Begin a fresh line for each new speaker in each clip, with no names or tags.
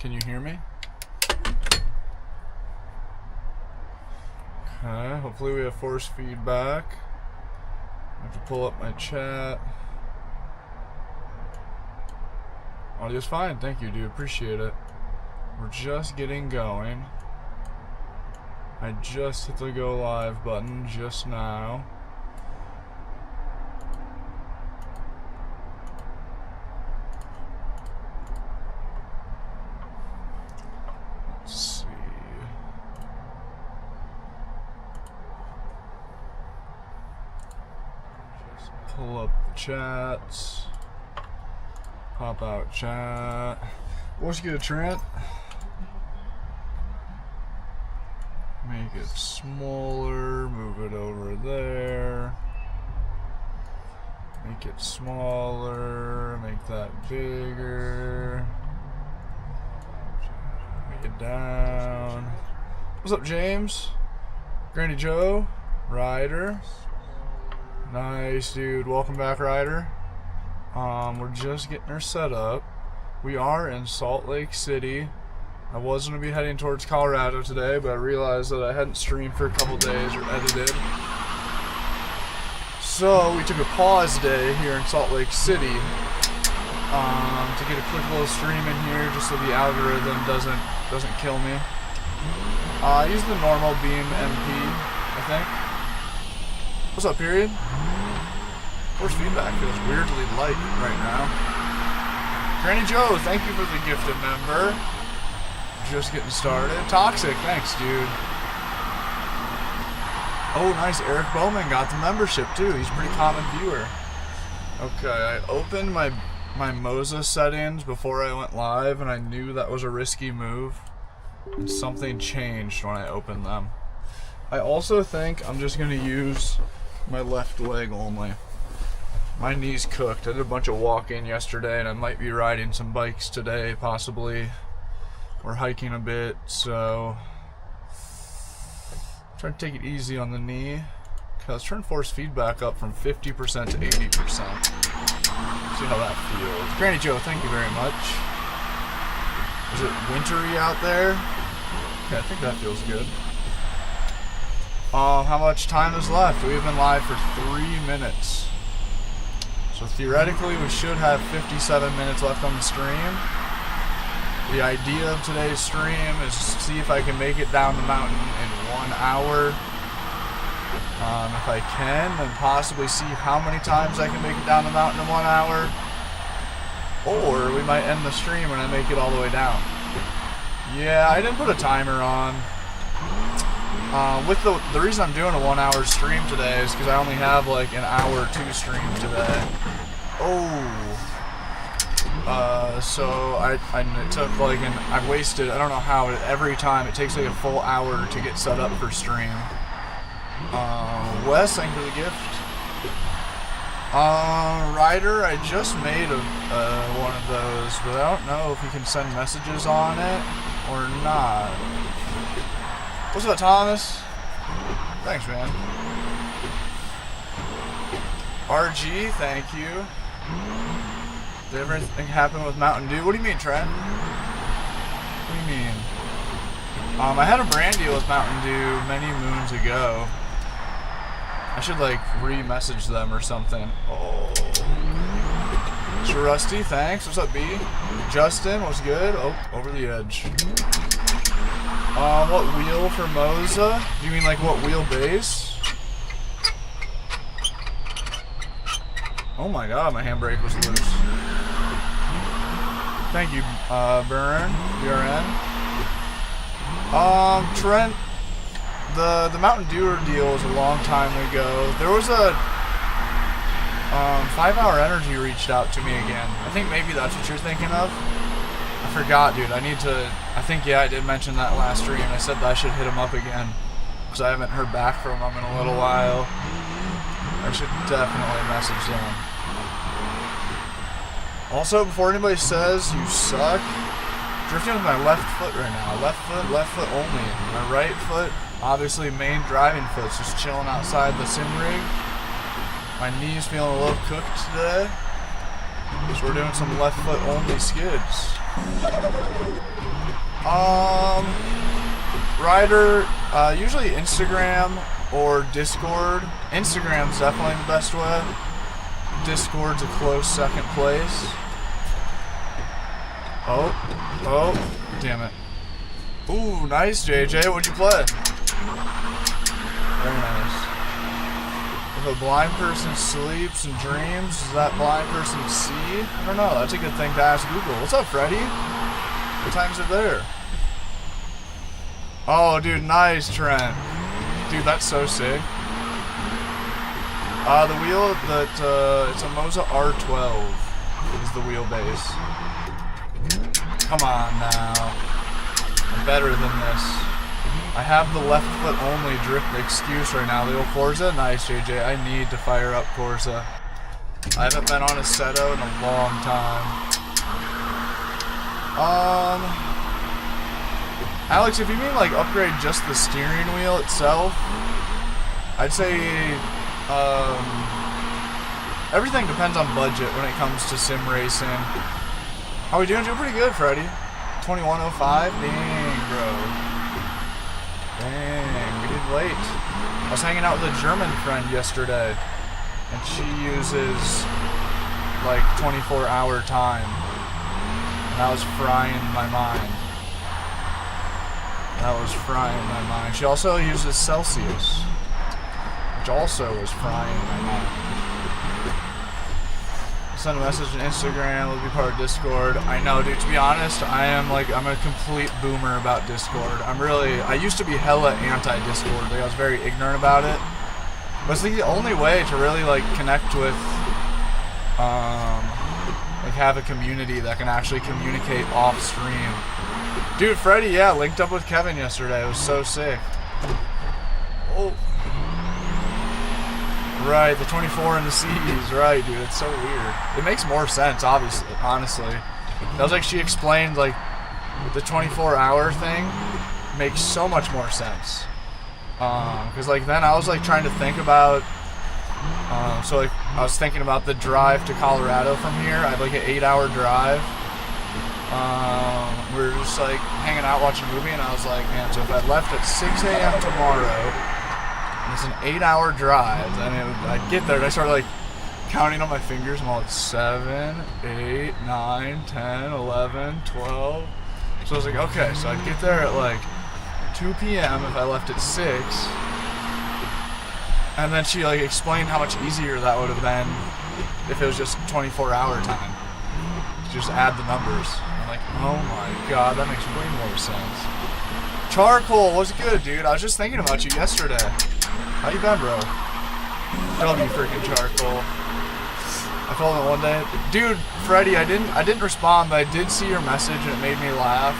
Can you hear me? Okay, hopefully we have force feedback. I have to pull up my chat. Audio's fine, thank you, dude. Appreciate it. We're just getting going. I just hit the go live button just now. Let's see. Just pull up the chats. Pop out chat. What's good, Trent? Make it smaller, move it over there. Make it smaller, make that bigger. Make it down. What's up, James? Granny Joe? Ryder? Nice, dude. Welcome back, Ryder. We're just getting her set up. We are in Salt Lake City. I was going to be heading towards Colorado today, but I realized that I hadn't streamed for a couple days or edited. So we took a pause day here in Salt Lake City to get a quick little stream in here just so the algorithm doesn't kill me. I use the normal BeamNG, I think. What's up, period? Force feedback feels weirdly light right now. Granny Joe, thank you for the gifted member. Just getting started. Toxic, thanks, dude. Oh, nice. Eric Bowman got the membership too. He's a pretty common viewer. Okay, I opened my Moza settings before I went live, and I knew that was a risky move. And something changed when I opened them. I also think I'm just going to use my left leg only. My knee's cooked. I did a bunch of walking yesterday, and I might be riding some bikes today, possibly. We're hiking a bit, so try to take it easy on the knee. Okay, let's turn force feedback up from 50% to 80%. See how that feels. Granny Joe, thank you very much. Is it wintry out there? Okay, I think that feels good. How much time is left? We've been live for 3 minutes. So theoretically, we should have 57 minutes left on the stream. The idea of today's stream is to see if I can make it down the mountain in 1 hour. If I can, then possibly see how many times I can make it down the mountain in 1 hour. Or we might end the stream when I make it all the way down. Yeah, I didn't put a timer on. With the reason I'm doing a 1 hour stream today is because I only have like an hour to stream today. So I took like I wasted, I don't know how, every time it takes like a full hour to get set up for stream. Wes, thank you for the gift. Ryder, I just made one of those, but I don't know if you can send messages on it or not. What's up, Thomas? Thanks, man. RG, thank you. Did everything happen with Mountain Dew? What do you mean, Trent? What do you mean? I had a brand deal with Mountain Dew many moons ago. I should like re-message them or something. Oh. Mr. Rusty, thanks. What's up, B? Justin, what's good? Oh, over the edge. What wheel for Moza? Do you mean like what wheelbase? Oh my god, my handbrake was loose. Thank you, BRN. Trent, the Mountain Dew deal was a long time ago. There was a 5 Hour Energy reached out to me again. I think maybe that's what you're thinking of. I forgot, dude. I think, yeah, I did mention that last stream. I said that I should hit him up again because I haven't heard back from him in a little while. I should definitely message them. Also, before anybody says you suck, drifting with my left foot right now. Left foot only. My right foot, obviously main driving foot, just chilling outside the sim rig. My knee's feeling a little cooked today, so we're doing some left foot only skids. Rider, usually Instagram or Discord. Instagram's definitely the best way. Discord's a close second place. Oh, damn it. Ooh, nice, JJ. What'd you play? Very nice. If a blind person sleeps and dreams, does that blind person see? I don't know. That's a good thing to ask Google. What's up, Freddy? What time's it there? Oh, dude, nice, Trent. Dude, that's so sick. The wheel that, it's a Moza R12 is the wheelbase. Come on now. I'm better than this. I have the left foot only drift excuse right now. The old Corsa, nice, JJ. I need to fire up Corsa. I haven't been on a Seto in a long time. Alex, if you mean like upgrade just the steering wheel itself, I'd say everything depends on budget when it comes to sim racing. How we doing? Doing pretty good, Freddy. 2105? Dang, bro. Dang, we did late. I was hanging out with a German friend yesterday, and she uses like 24-hour time, and I was frying my mind. That was frying my mind. She also uses Celsius, which also was frying my mind. Send a message on Instagram, let's be part of Discord. I know, dude, to be honest, I'm a complete boomer about Discord. I used to be hella anti-Discord. Like, I was very ignorant about it. But it's like the only way to really like connect with, like have a community that can actually communicate off stream. Dude, Freddy, yeah, linked up with Kevin yesterday. It was so sick. Oh. Right, the 24 in the C's, right, dude, it's so weird. It makes more sense, obviously, honestly. That was like she explained, like, the 24-hour thing makes so much more sense. Because, like, then I was, like, trying to think about, so, like, I was thinking about the drive to Colorado from here. I had, like, an 8-hour drive. We were just, like, hanging out, watching a movie, and I was like, man, so if I left at 6 a.m. tomorrow, and it's an 8-hour drive, I mean, I'd get there, and I started, like, counting on my fingers, I'm all like, 7, 8, 9, 10, 11, 12. So I was like, okay, so I'd get there at, like, 2 p.m. if I left at 6. And then she, like, explained how much easier that would have been if it was just 24-hour time. Just add the numbers. I'm like, oh my god, that makes way more sense. Charcoal, what's good, dude? I was just thinking about you yesterday. How you been, bro? Love you, freaking Charcoal. I told him one day, dude, Freddy, I didn't respond, but I did see your message and it made me laugh.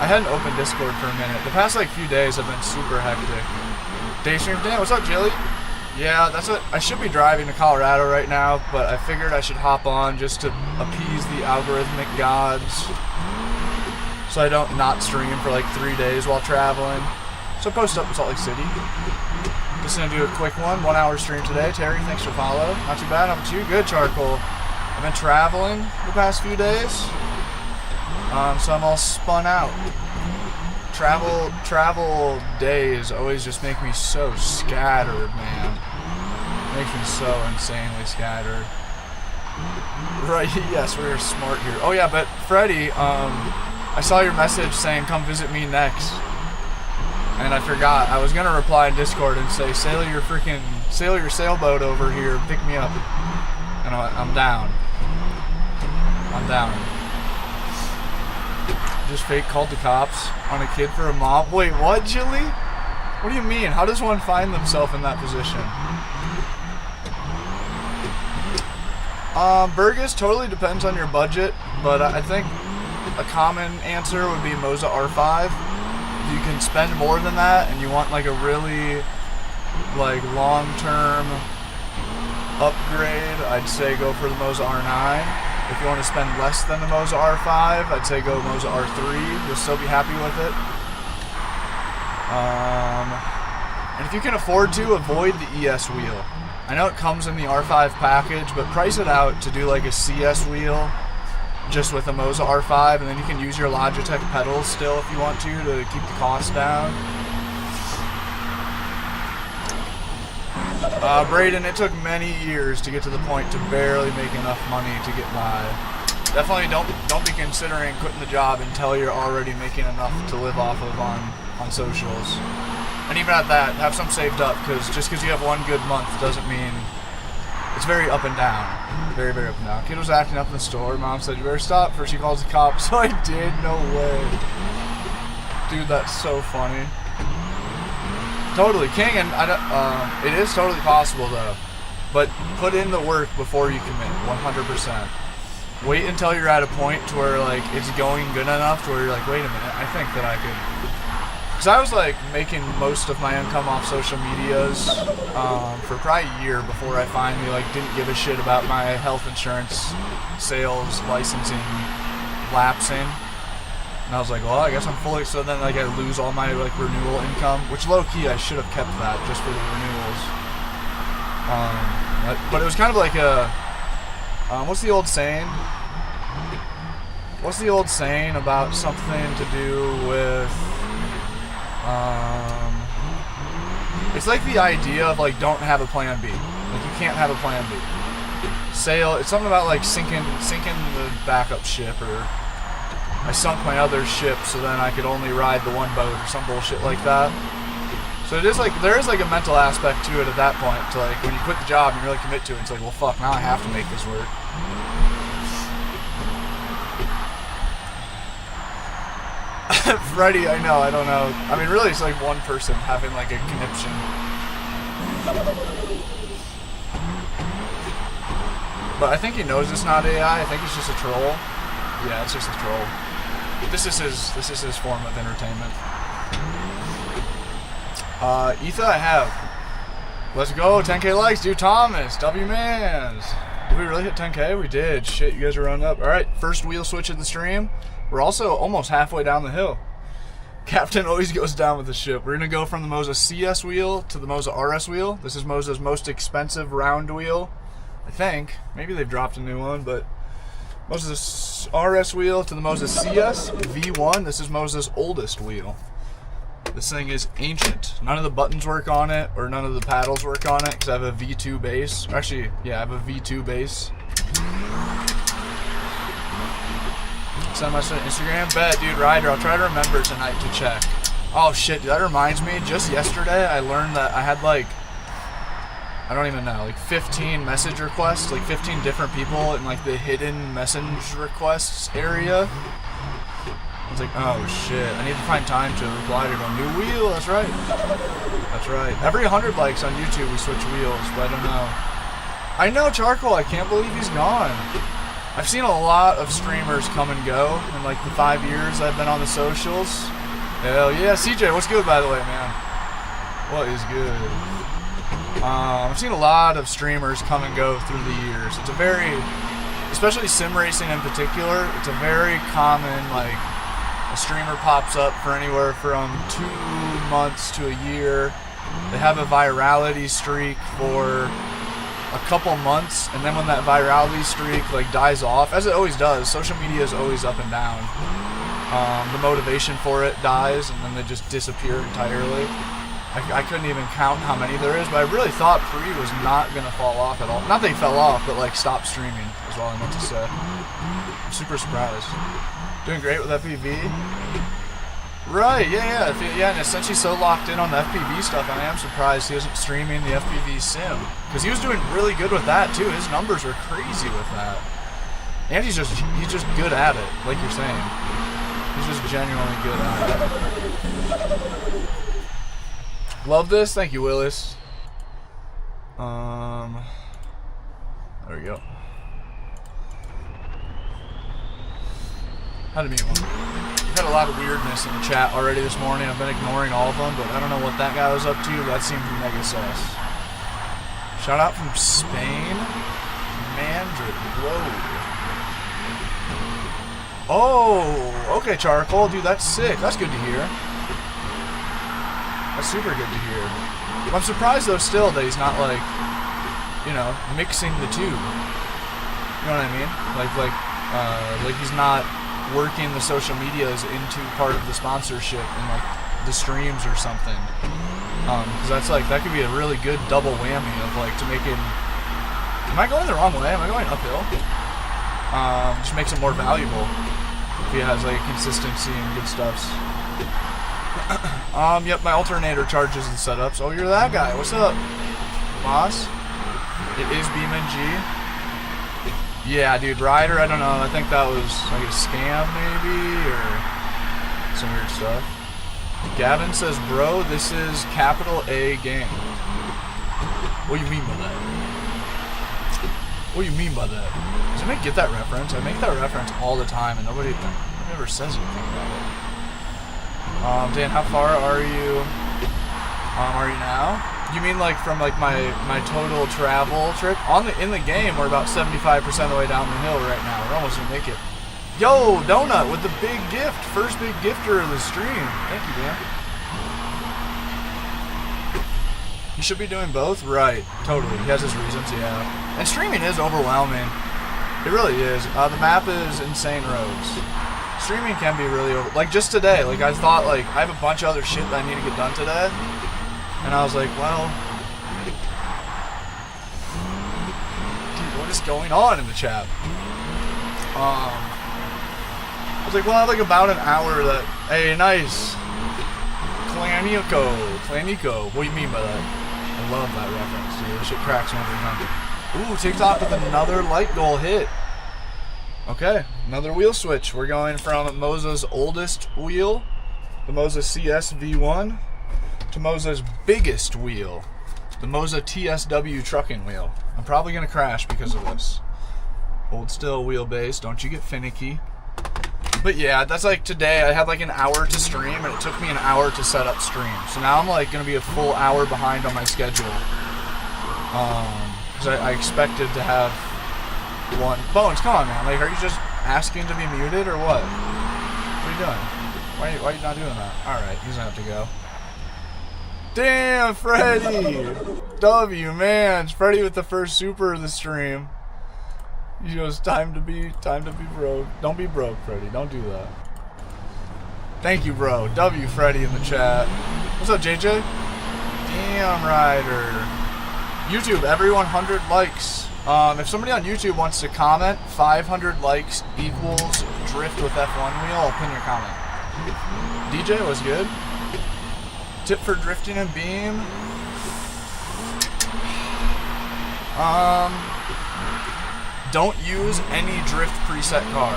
I hadn't opened Discord for a minute. The past like few days have been super hectic. Daystream, damn, what's up, Jilly? Yeah, that's what I should be driving to Colorado right now, but I figured I should hop on just to appease the algorithmic gods, so I don't not stream for like 3 days while traveling. So post up in Salt Lake City. Just gonna do a quick 1 hour stream today. Terry, thanks for follow. Not too bad. How about you? Good, Charcoal. I've been traveling the past few days, so I'm all spun out. Travel days always just make me so scattered, man. Makes me so insanely scattered. Right? Yes, we're smart here. Oh yeah, but Freddy, I saw your message saying come visit me next. And I forgot. I was gonna reply in Discord and say, sail your sailboat over here, pick me up. And I'm down. I'm down. Just fake called the cops on a kid for a mob. Wait, what, Jilly? What do you mean? How does one find themselves in that position? Burgess totally depends on your budget, but I think a common answer would be Moza R5. If you can spend more than that and you want like a really like long-term upgrade, I'd say go for the Moza R9. If you want to spend less than the Moza R5, I'd say go Moza R3. You'll still be happy with it. And if you can afford to, avoid the ES wheel. I know it comes in the R5 package, but price it out to do like a CS wheel just with a Moza R5, and then you can use your Logitech pedals still if you want to keep the cost down. Braden, it took many years to get to the point to barely make enough money to get by. Definitely don't be considering quitting the job until you're already making enough to live off of on socials. And even at that, have some saved up, because just because you have one good month doesn't mean... It's very up and down. Very, very up and down. Kid was acting up in the store. Mom said, you better stop. First she calls the cops. So I did. No way. Dude, that's so funny. Totally. King, and it is totally possible, though. But put in the work before you commit. 100%. Wait until you're at a point to where, like, it's going good enough to where you're like, wait a minute, I think that I could... Because I was, like, making most of my income off social medias for probably a year before I finally, like, didn't give a shit about my health insurance, sales, licensing, lapsing. And I was like, well, I guess I'm fully... So then, like, I lose all my, like, renewal income, which low-key I should have kept that just for the renewals. But it was kind of like a... what's the old saying? What's the old saying about something to do with... it's like the idea of, like, don't have a plan B. Like, you can't have a plan B. Sail, it's something about, like, sinking the backup ship, or I sunk my other ship so then I could only ride the one boat, or some bullshit like that. So it is like, there is like a mental aspect to it at that point, to like, when you quit the job and you really commit to it, it's like, well fuck, now I have to make this work. Freddy, I know, I don't know. I mean, really, it's like one person having like a conniption. But I think he knows it's not AI. I think it's just a troll. Yeah, it's just a troll. This is his form of entertainment. Etha, I have. Let's go, 10k likes, dude. Thomas, W-Mans. Did we really hit 10k? We did. Shit, you guys are running up. Alright, first wheel switch in the stream. We're also almost halfway down the hill. Captain always goes down with the ship. We're going to go from the Moza CS wheel to the Moza RS wheel. This is Moza's most expensive round wheel, I think. Maybe they've dropped a new one, but Moza's RS wheel to the Moza CS V1. This is Moza's oldest wheel. This thing is ancient. None of the buttons work on it, or none of the paddles work on it, because I have a V2 base. Actually, yeah, I have a V2 base. Send my shit on Instagram. Bet, dude, Ryder. I'll try to remember tonight to check. Oh shit, dude, that reminds me. Just yesterday, I learned that I had like, I don't even know, like 15 message requests, like 15 different people in like the hidden message requests area. I was like, oh shit, I need to find time to reply to them. New wheel, that's right. That's right. Every 100 likes on YouTube, we switch wheels, but I don't know. I know, Charcoal, I can't believe he's gone. I've seen a lot of streamers come and go in like the 5 years I've been on the socials. Hell yeah, CJ, what's good by the way, man? What is good? I've seen a lot of streamers come and go through the years. It's a very, especially sim racing in particular, it's a very common, like, a streamer pops up for anywhere from 2 months to a year. They have a virality streak for a couple months, and then when that virality streak like dies off, as it always does, social media is always up and down. The motivation for it dies, and then they just disappear entirely. I couldn't even count how many there is, but I really thought Pre was not gonna fall off at all. Not that he fell off, but like stopped streaming is all I meant to say. I'm super surprised. Doing great with FPV. Right, yeah, and since he's so locked in on the FPV stuff, I am surprised he isn't streaming the FPV sim. Because he was doing really good with that, too. His numbers were crazy with that. And he's just good at it, like you're saying. He's just genuinely good at it. Love this. Thank you, Willis. There we go. How to meet one. We've had a lot of weirdness in the chat already this morning. I've been ignoring all of them, but I don't know what that guy was up to. That seemed mega sus. Shout out from Spain. Mandrick. Whoa. Oh, okay, Charcoal. Dude, that's sick. That's good to hear. That's super good to hear. I'm surprised, though, still, that he's not, like, you know, mixing the two. You know what I mean? Like, Like he's not working the social medias into part of the sponsorship in like the streams or something. Because that's like, that could be a really good double whammy of like to make it. Am I going the wrong way? Am I going uphill? Just makes it more valuable if he has like consistency and good stuffs. Yep, my alternator charges the setups. Oh, you're that guy. What's up, Moss? It is BeamNG. Yeah, dude, Ryder, I don't know. I think that was like a scam, maybe, or some weird stuff. Gavin says, bro, this is capital A game. What do you mean by that? What do you mean by that? Does anybody get that reference? I make that reference all the time, and nobody ever says anything about it. Dan, how far are you now? You mean like from like my total travel trip? In the game, we're about 75% of the way down the hill right now. We're almost gonna make it. Yo, Donut with the big gift. First big gifter of the stream. Thank you, Dan. You should be doing both? Right, totally. He has his reasons, yeah. And streaming is overwhelming. It really is. The map is insane roads. Streaming can be really like just today, like I thought like I have a bunch of other shit that I need to get done today. And I was like, well, dude, what is going on in the chat? I was like, well, I have like about an hour that, hey, nice. Clanico. What do you mean by that? I love that reference, dude. This shit cracks me every time. Ooh, TikTok with another light goal hit. Okay, another wheel switch. We're going from Moza's oldest wheel, the Moza CS V1, to Moza's biggest wheel, the Moza TSW trucking wheel. I'm probably going to crash because of this. Hold still, wheelbase. Don't you get finicky. But yeah, that's like today. I had like an hour to stream, and it took me an hour to set up stream. So now I'm like going to be a full hour behind on my schedule. Because I expected to have one. Bones, come on, man. Like, are you just asking to be muted or what? What are you doing? Why are you not doing that? Alright, he's going to have to go. Damn, Freddy! W, man. It's Freddy with the first super of the stream. He goes, time to be broke. Don't be broke, Freddy. Don't do that. Thank you, bro. W, Freddy in the chat. What's up, JJ? Damn, Ryder. YouTube, every 100 likes. If somebody on YouTube wants to comment, 500 likes equals drift with F1 wheel, I'll pin your comment. DJ was good. Tip for drifting in Beam. Don't use any drift preset car.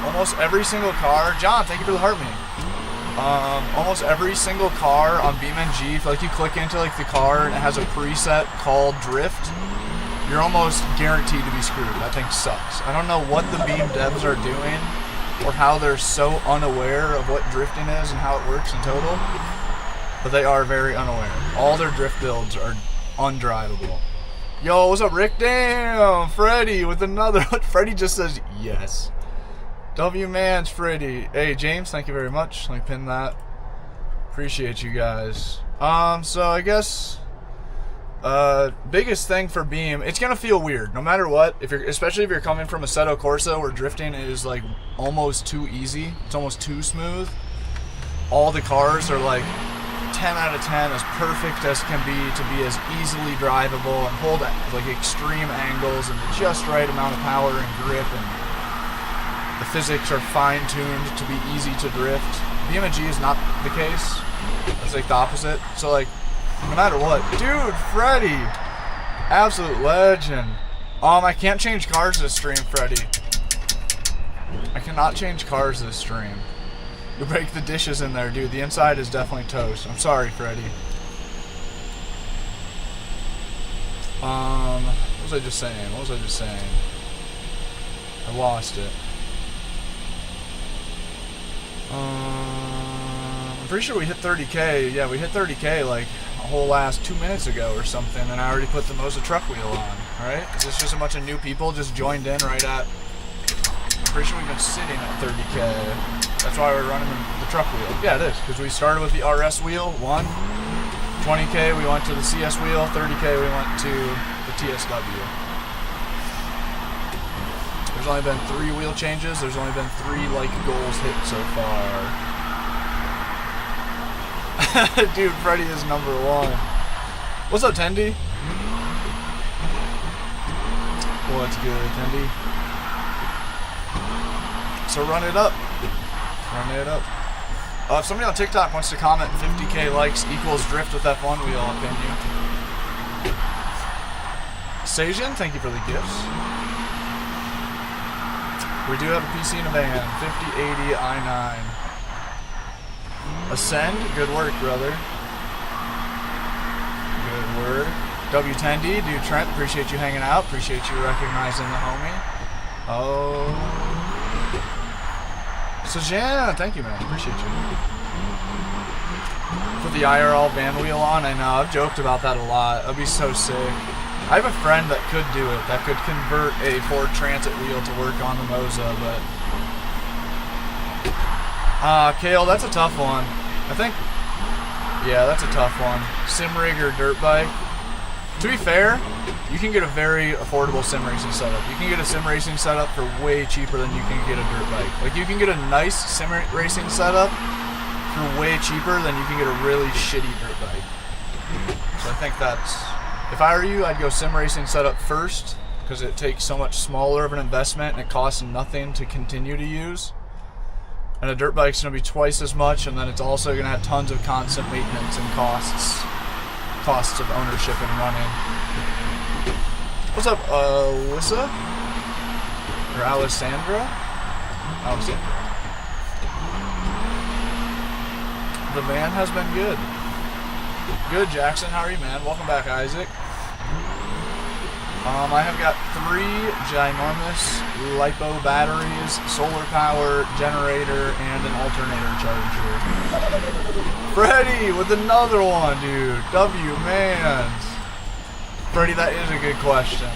Almost every single car. John, thank you for the heart me. Almost every single car on BeamNG, if like you click into like the car and it has a preset called drift, you're almost guaranteed to be screwed. That thing sucks. I don't know what the Beam devs are doing or how they're so unaware of what drifting is and how it works in total, but they are very unaware. All their drift builds are undrivable. Yo, what's up, Rick? Damn, Freddy with another. Freddy just says yes. W man's Freddy. Hey, James, thank you very much. Let me pin that. Appreciate you guys. So I guess biggest thing for Beam, it's gonna feel weird no matter what. Especially if you're coming from Assetto Corsa where drifting is like almost too easy. It's almost too smooth. All the cars are like 10 out of 10, as perfect as can be to be as easily drivable and hold like extreme angles and the just right amount of power and grip, and the physics are fine-tuned to be easy to drift. BeamNG is not the case. It's like the opposite. So like, no matter what. Dude, Freddy! Absolute legend. I can't change cars this stream, Freddy. I cannot change cars this stream. You'll break the dishes in there, dude. The inside is definitely toast. I'm sorry, Freddy. What was I just saying? I lost it. I'm pretty sure we hit 30K. Yeah, we hit 30K like a whole last 2 minutes ago or something, and I already put the Moza truck wheel on. Alright? Is this just a bunch of new people just joined in right at... I'm pretty sure we've been sitting at 30K. That's why we're running the truck wheel. Yeah, it is, because we started with the RS wheel, 20K we went to the CS wheel, 30K we went to the TSW. There's only been 3 wheel changes. There's only been 3 like goals hit so far. Dude, Freddy is #1. What's up, Tendy? What's good, Tendy? So run it up. Run it up. If somebody on TikTok wants to comment 50k likes equals drift with F1 wheel, I'll pin you. Sajan, thank you for the gifts. We do have a PC in a van. 5080 i9. Ascend, good work, brother. Good work. W10D, dude, Trent, appreciate you hanging out. Appreciate you recognizing the homie. Oh. So Jan, thank you, man. Appreciate you. Put the IRL van wheel on. I know. I've joked about that a lot. That'd be so sick. I have a friend that could do it. That could convert a Ford Transit wheel to work on the Moza, but Kale, that's a tough one. I think. Yeah, that's a tough one. Sim rig or dirt bike. To be fair, you can get a very affordable sim racing setup. You can get a sim racing setup for way cheaper than you can get a dirt bike. Like, you can get a nice sim racing setup for way cheaper than you can get a really shitty dirt bike. So I think that's, if I were you, I'd go sim racing setup first, because it takes so much smaller of an investment and it costs nothing to continue to use. And a dirt bike's going to be twice as much, and then it's also going to have tons of constant maintenance and costs of ownership and running. What's up, Alyssa? Or Alessandra? Alessandra. The van has been good. Good, Jackson. How are you, man? Welcome back, Isaac. I have got 3 ginormous LiPo batteries, solar power, generator, and an alternator charger. Freddy with another one, dude. W-mans. Freddy, that is a good question.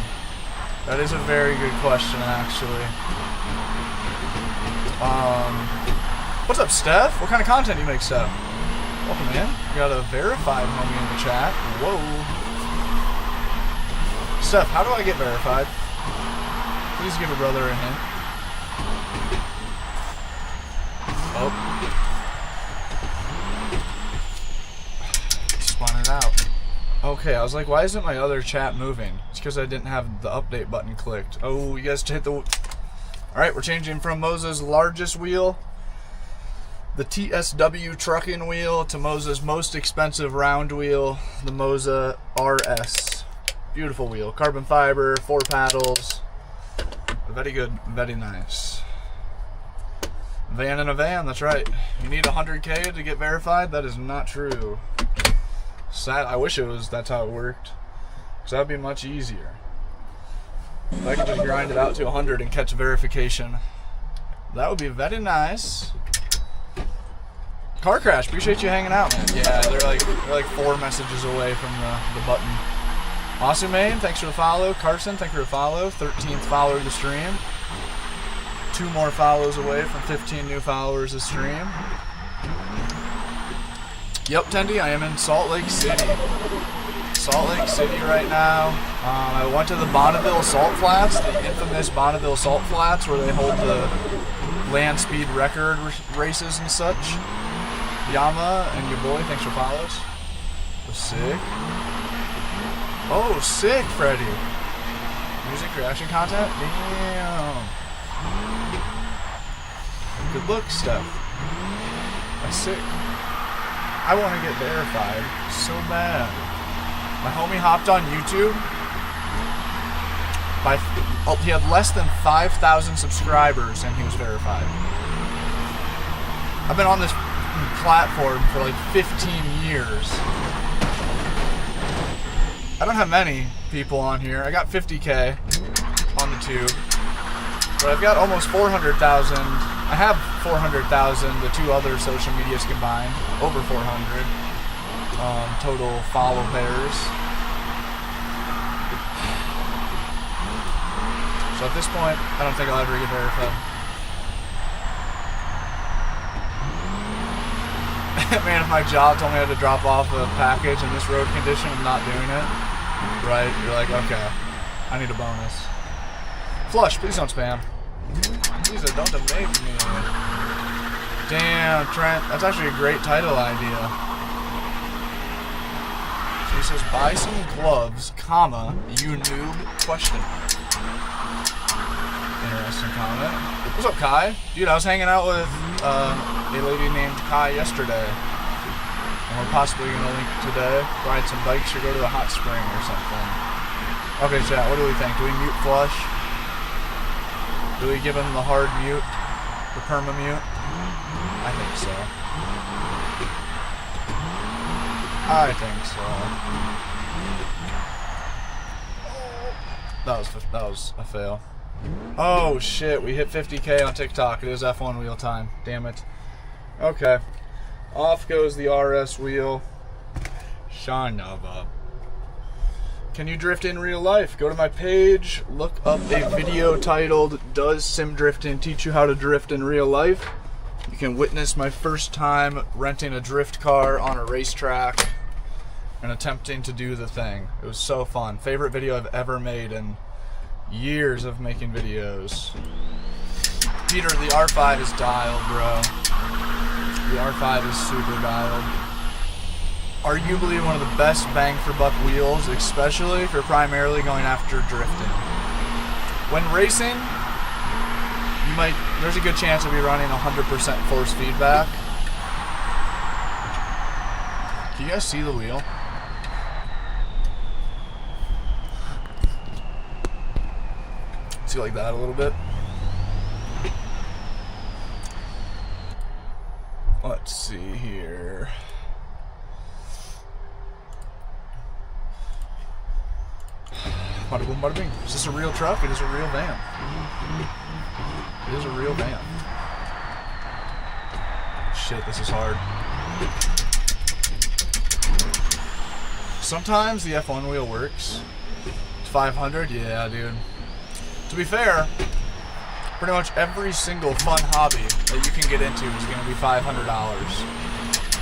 That is a very good question, actually. What's up, Steph? What kind of content do you make, Steph? Welcome in. You got a verified homie in the chat. Whoa. Steph, how do I get verified? Please give a brother a hint. Oh. Spun it out. Okay, I was like, why isn't my other chat moving? It's because I didn't have the update button clicked. Oh, you guys hit the... Alright, we're changing from Moza's largest wheel, the TSW trucking wheel, to Moza's most expensive round wheel, the Moza RS. Beautiful wheel. Carbon fiber, 4 paddles. Very good, very nice. Van in a van, that's right. You need 100K to get verified? That is not true. Sad. I wish that's how it worked. Because that would be much easier. If I could just grind it out to 100 and catch verification. That would be very nice. Car crash, appreciate you hanging out, man. Yeah, they're like 4 messages away from the button. Awesome, man. Thanks for the follow. Carson, thanks for the follow. 13th follower of the stream. 2 more follows away from 15 new followers of stream. Yep, Tendy, I am in Salt Lake City. Salt Lake City right now. I went to the Bonneville Salt Flats, the infamous Bonneville Salt Flats, where they hold the land speed record races and such. Yama and your boy, thanks for follows. Was sick. Oh, sick, Freddy. Music reaction content? Damn. Good look, Steph. That's sick. I want to get verified so bad. My homie hopped on YouTube. He had less than 5,000 subscribers and he was verified. I've been on this platform for like 15 years. I don't have many people on here. I got 50K on the tube. But I've got almost 400,000. I have 400,000, the 2 other social medias combined. Over 400 total follow pairs. So at this point, I don't think I'll ever get verified. Man, if my job told me I had to drop off a package in this road condition, I'm not doing it. Right? You're like, okay, I need a bonus. Flush, please don't spam. Please don't make me. Damn, Trent. That's actually a great title idea. So he says, buy some gloves, comma, you noob, question. Interesting comment. What's up, Kai? Dude, I was hanging out with a lady named Kai yesterday. And we're possibly going to link today, ride some bikes or go to a hot spring or something. Okay, chat, what do we think? Do we mute Flush? Do we give him the hard mute? The perma-mute? I think so. I think so. That was a fail. Oh shit, we hit 50K on TikTok. It is F1 wheel time. Damn it. Okay. Off goes the RS wheel. Son of a... Can you drift in real life? Go to my page, look up a video titled, Does Sim Drifting Teach You How to Drift in Real Life? You can witness my first time renting a drift car on a racetrack and attempting to do the thing. It was so fun. Favorite video I've ever made in years of making videos. Peter, the R5 is dialed, bro. The R5 is super dialed. Arguably one of the best bang for buck wheels, especially if you're primarily going after drifting. When racing, there's a good chance you'll be running 100% force feedback. Can you guys see the wheel? See like that a little bit? Let's see here. Bada boom, bada bing. Is this a real truck? It is a real van. It is a real van. Shit, this is hard. Sometimes the F1 wheel works. 500? Yeah, dude. To be fair, pretty much every single fun hobby that you can get into is going to be $500.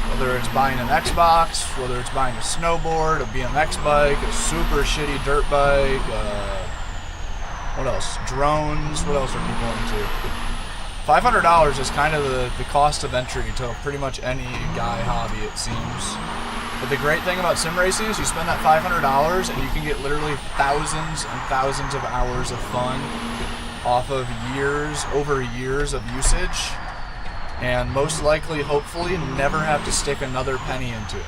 Whether it's buying an Xbox, whether it's buying a snowboard, a BMX bike, a super shitty dirt bike, what else? Drones, what else are people into? $500 is kind of the cost of entry to pretty much any guy hobby, it seems. But the great thing about sim racing is you spend that $500 and you can get literally thousands and thousands of hours of fun off of over years of usage. And most likely, hopefully, never have to stick another penny into it.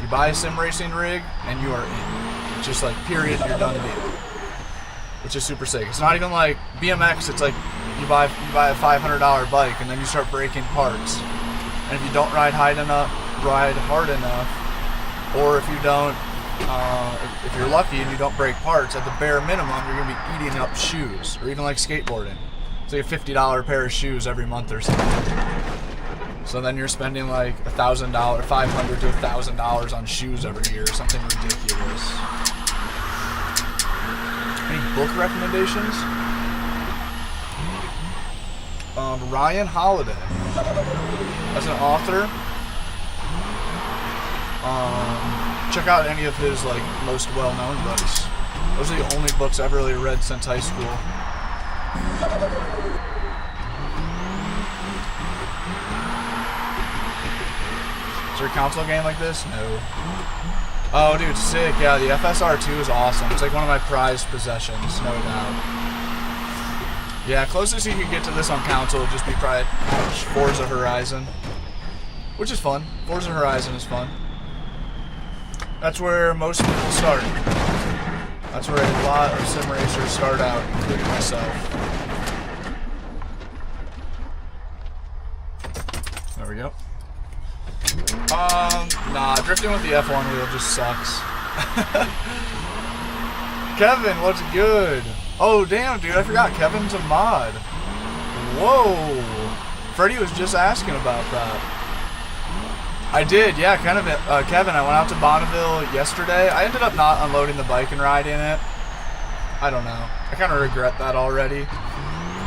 You buy a sim racing rig, and you are in. It's just like, period, you're done deal. Which is super sick. It's not even like BMX, it's like you buy a $500 bike, and then you start breaking parts. And if you don't ride hard enough, or if you don't, if you're lucky and you don't break parts, at the bare minimum, you're going to be eating up shoes. Or even like skateboarding. It's like a $50 pair of shoes every month or something. So then you're spending like $1,000, $500 to $1,000 on shoes every year, something ridiculous. Any book recommendations? Ryan Holiday, as an author, check out any of his like most well-known books. Those are the only books I've really read since high school. Is there a console game like this? No. Oh, dude, sick. Yeah, the FSR2 is awesome. It's like one of my prized possessions, no doubt. Yeah, closest you can get to this on console would just be probably Forza Horizon, which is fun. Forza Horizon is fun. That's where most people start. That's where a lot of sim racers start out, including myself. There we go. Nah, drifting with the F1 wheel just sucks. Kevin, what's good? Oh, damn, dude, I forgot Kevin's a mod. Whoa. Freddie was just asking about that. I did, yeah, kind of. Kevin, I went out to Bonneville yesterday. I ended up not unloading the bike and riding it. I don't know. I kind of regret that already.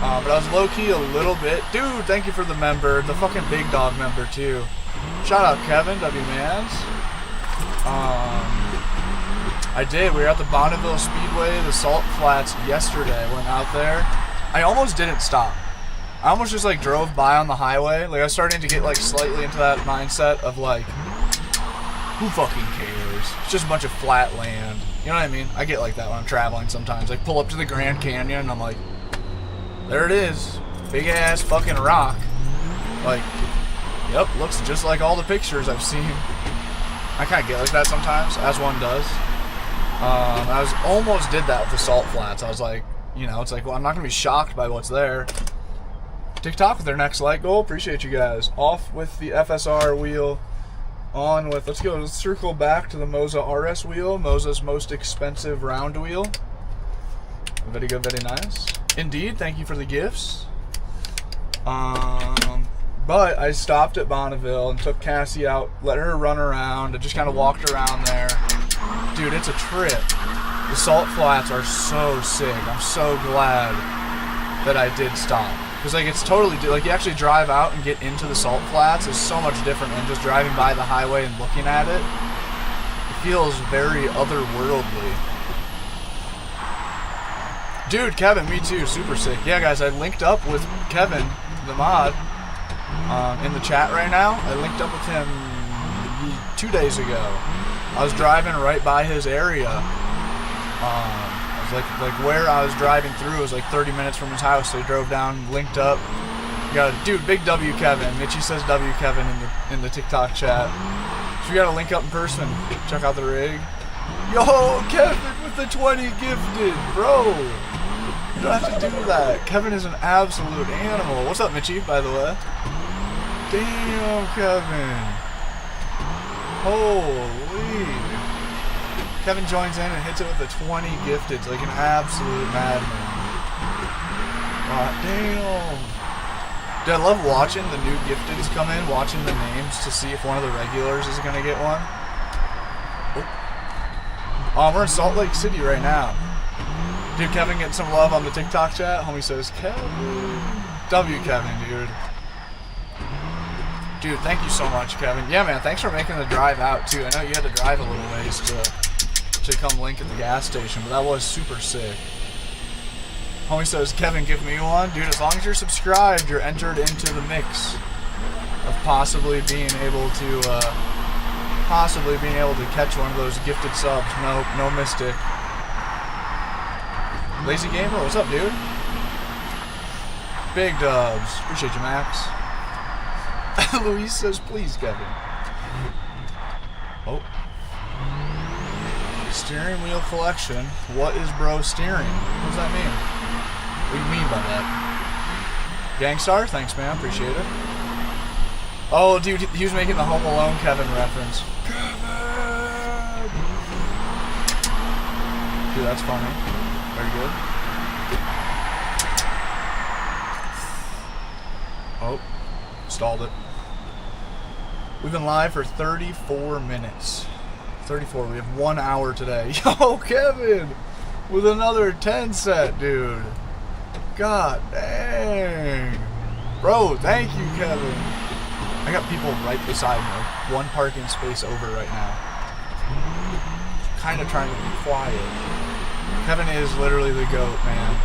But I was low-key a little bit. Dude, thank you for the member. The fucking big dog member, too. Shout out Kevin, W-Mans. I did. We were at the Bonneville Speedway, the Salt Flats, yesterday. Went out there. I almost didn't stop. I almost just like drove by on the highway. Like I was starting to get like slightly into that mindset of like, who fucking cares? It's just a bunch of flat land. You know what I mean? I get like that when I'm traveling sometimes. Like pull up to the Grand Canyon and I'm like, there it is. Big ass fucking rock. Like, yep, looks just like all the pictures I've seen. I kind of get like that sometimes, as one does. I was almost did that with the salt flats. I was like, you know, it's like, well, I'm not going to be shocked by what's there. TikTok with their next like goal. Appreciate you guys. Off with the FSR wheel. On with, let's go, let's circle back to the Moza RS wheel. Moza's most expensive round wheel. Very good, very nice. Indeed, thank you for the gifts. But I stopped at Bonneville and took Cassie out, let her run around, and just kind of walked around there. Dude, it's a trip. The salt flats are so sick. I'm so glad that I did stop. Because, like, it's totally, like, you actually drive out and get into the salt flats is so much different than just driving by the highway and looking at it. It feels very otherworldly. Dude, Kevin, me too. Super sick. Yeah, guys, I linked up with Kevin, the mod, in the chat right now. I linked up with him 2 days ago. I was driving right by his area. I was like where I was driving through was like 30 minutes from his house. So I drove down, linked up. Got a dude, big W Kevin. Mitchie says W Kevin in the TikTok chat. So we gotta link up in person. Check out the rig. Yo, Kevin with the 20 gifted, bro. You don't have to do that. Kevin is an absolute animal. What's up, Mitchie, by the way? Damn, Kevin. Holy. Kevin joins in and hits it with a 20 gifted, like an absolute madman. Damn. Dude, I love watching the new gifteds come in, watching the names to see if one of the regulars is going to get one. We're in Salt Lake City right now. Dude, Kevin getting some love on the TikTok chat. Homie says, Kevin. W Kevin, dude. Dude, thank you so much, Kevin. Yeah, man, thanks for making the drive out, too. I know you had to drive a little ways to come link at the gas station, but that was super sick. Homie says, Kevin, give me one. Dude, as long as you're subscribed, you're entered into the mix of possibly being able to catch one of those gifted subs. Nope, no mystic. Lazy Gamer, what's up, dude? Big dubs. Appreciate you, Max. Luis says, please, Kevin. Oh. Steering wheel collection. What is bro steering? What does that mean? What do you mean by that? Gangstar, thanks, man. Appreciate it. Oh, dude, he was making the Home Alone Kevin reference. Kevin! Dude, that's funny. Very good. Oh, stalled it. We've been live for 34 minutes. 34. We have 1 hour today. Yo, Kevin! With another 10 set, dude. God dang. Bro, thank you, Kevin. I got people right beside me. One parking space over right now. Kind of trying to be quiet. Kevin is literally the GOAT, man.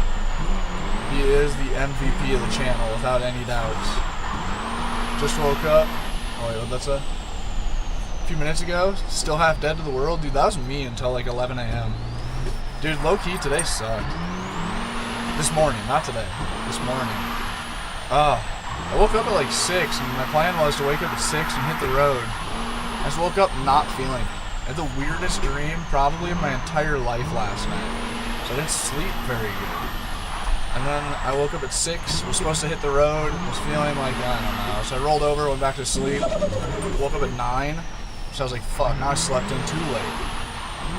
He is the MVP of the channel, without any doubts. Just woke up. Oh, wait, that's a few minutes ago. Still half dead to the world. Dude, that was me until like 11 a.m. Dude, low-key, today sucked. This morning, not today. This morning. I woke up at like 6, and my plan was to wake up at 6 and hit the road. I just woke up not feeling it. I had the weirdest dream probably of my entire life last night. So I didn't sleep very good. And then I woke up at 6, was supposed to hit the road, was feeling like, I don't know. So I rolled over, went back to sleep, woke up at 9. So I was like, fuck, now I slept in too late.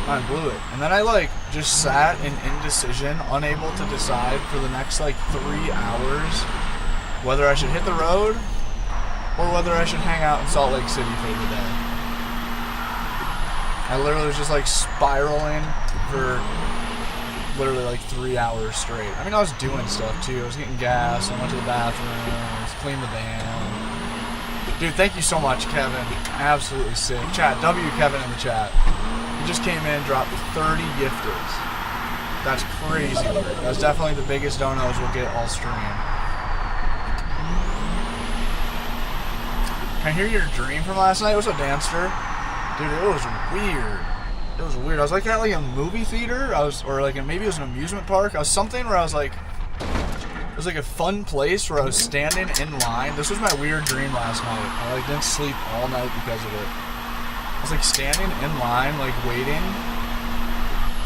I blew it. And then I like just sat in indecision, unable to decide for the next like 3 hours whether I should hit the road or whether I should hang out in Salt Lake City for the day. I literally was just like spiraling for literally like 3 hours straight. I mean, I was doing stuff too. I was getting gas, I went to the bathroom, cleaned the van. Dude, thank you so much, Kevin. Absolutely sick. Chat, W Kevin in the chat. He just came in, dropped 30 gifteds. That's crazy weird. That's definitely the biggest donos we'll get all stream. Can I hear your dream from last night? What's up, Danster? Dude, it was weird. It was weird. I was like at like a movie theater. Or like maybe it was an amusement park. I was something where I was like, it was like a fun place where I was standing in line. This was my weird dream last night. I like didn't sleep all night because of it. I was like standing in line, like waiting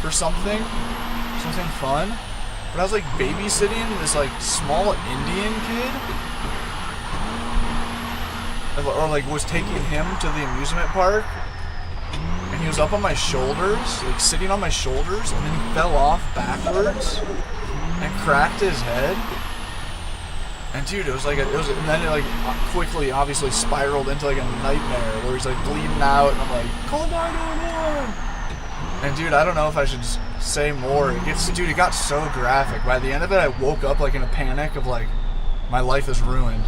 for something fun. But I was like babysitting this like small Indian kid. Or like was taking him to the amusement park. And he was up on my shoulders, like sitting on my shoulders, and then he fell off backwards and cracked his head. And dude, and then it like quickly, obviously spiraled into like a nightmare where he's like bleeding out, and I'm like, call 911. And dude, I don't know if I should say more. It got so graphic. By the end of it, I woke up like in a panic of like, my life is ruined.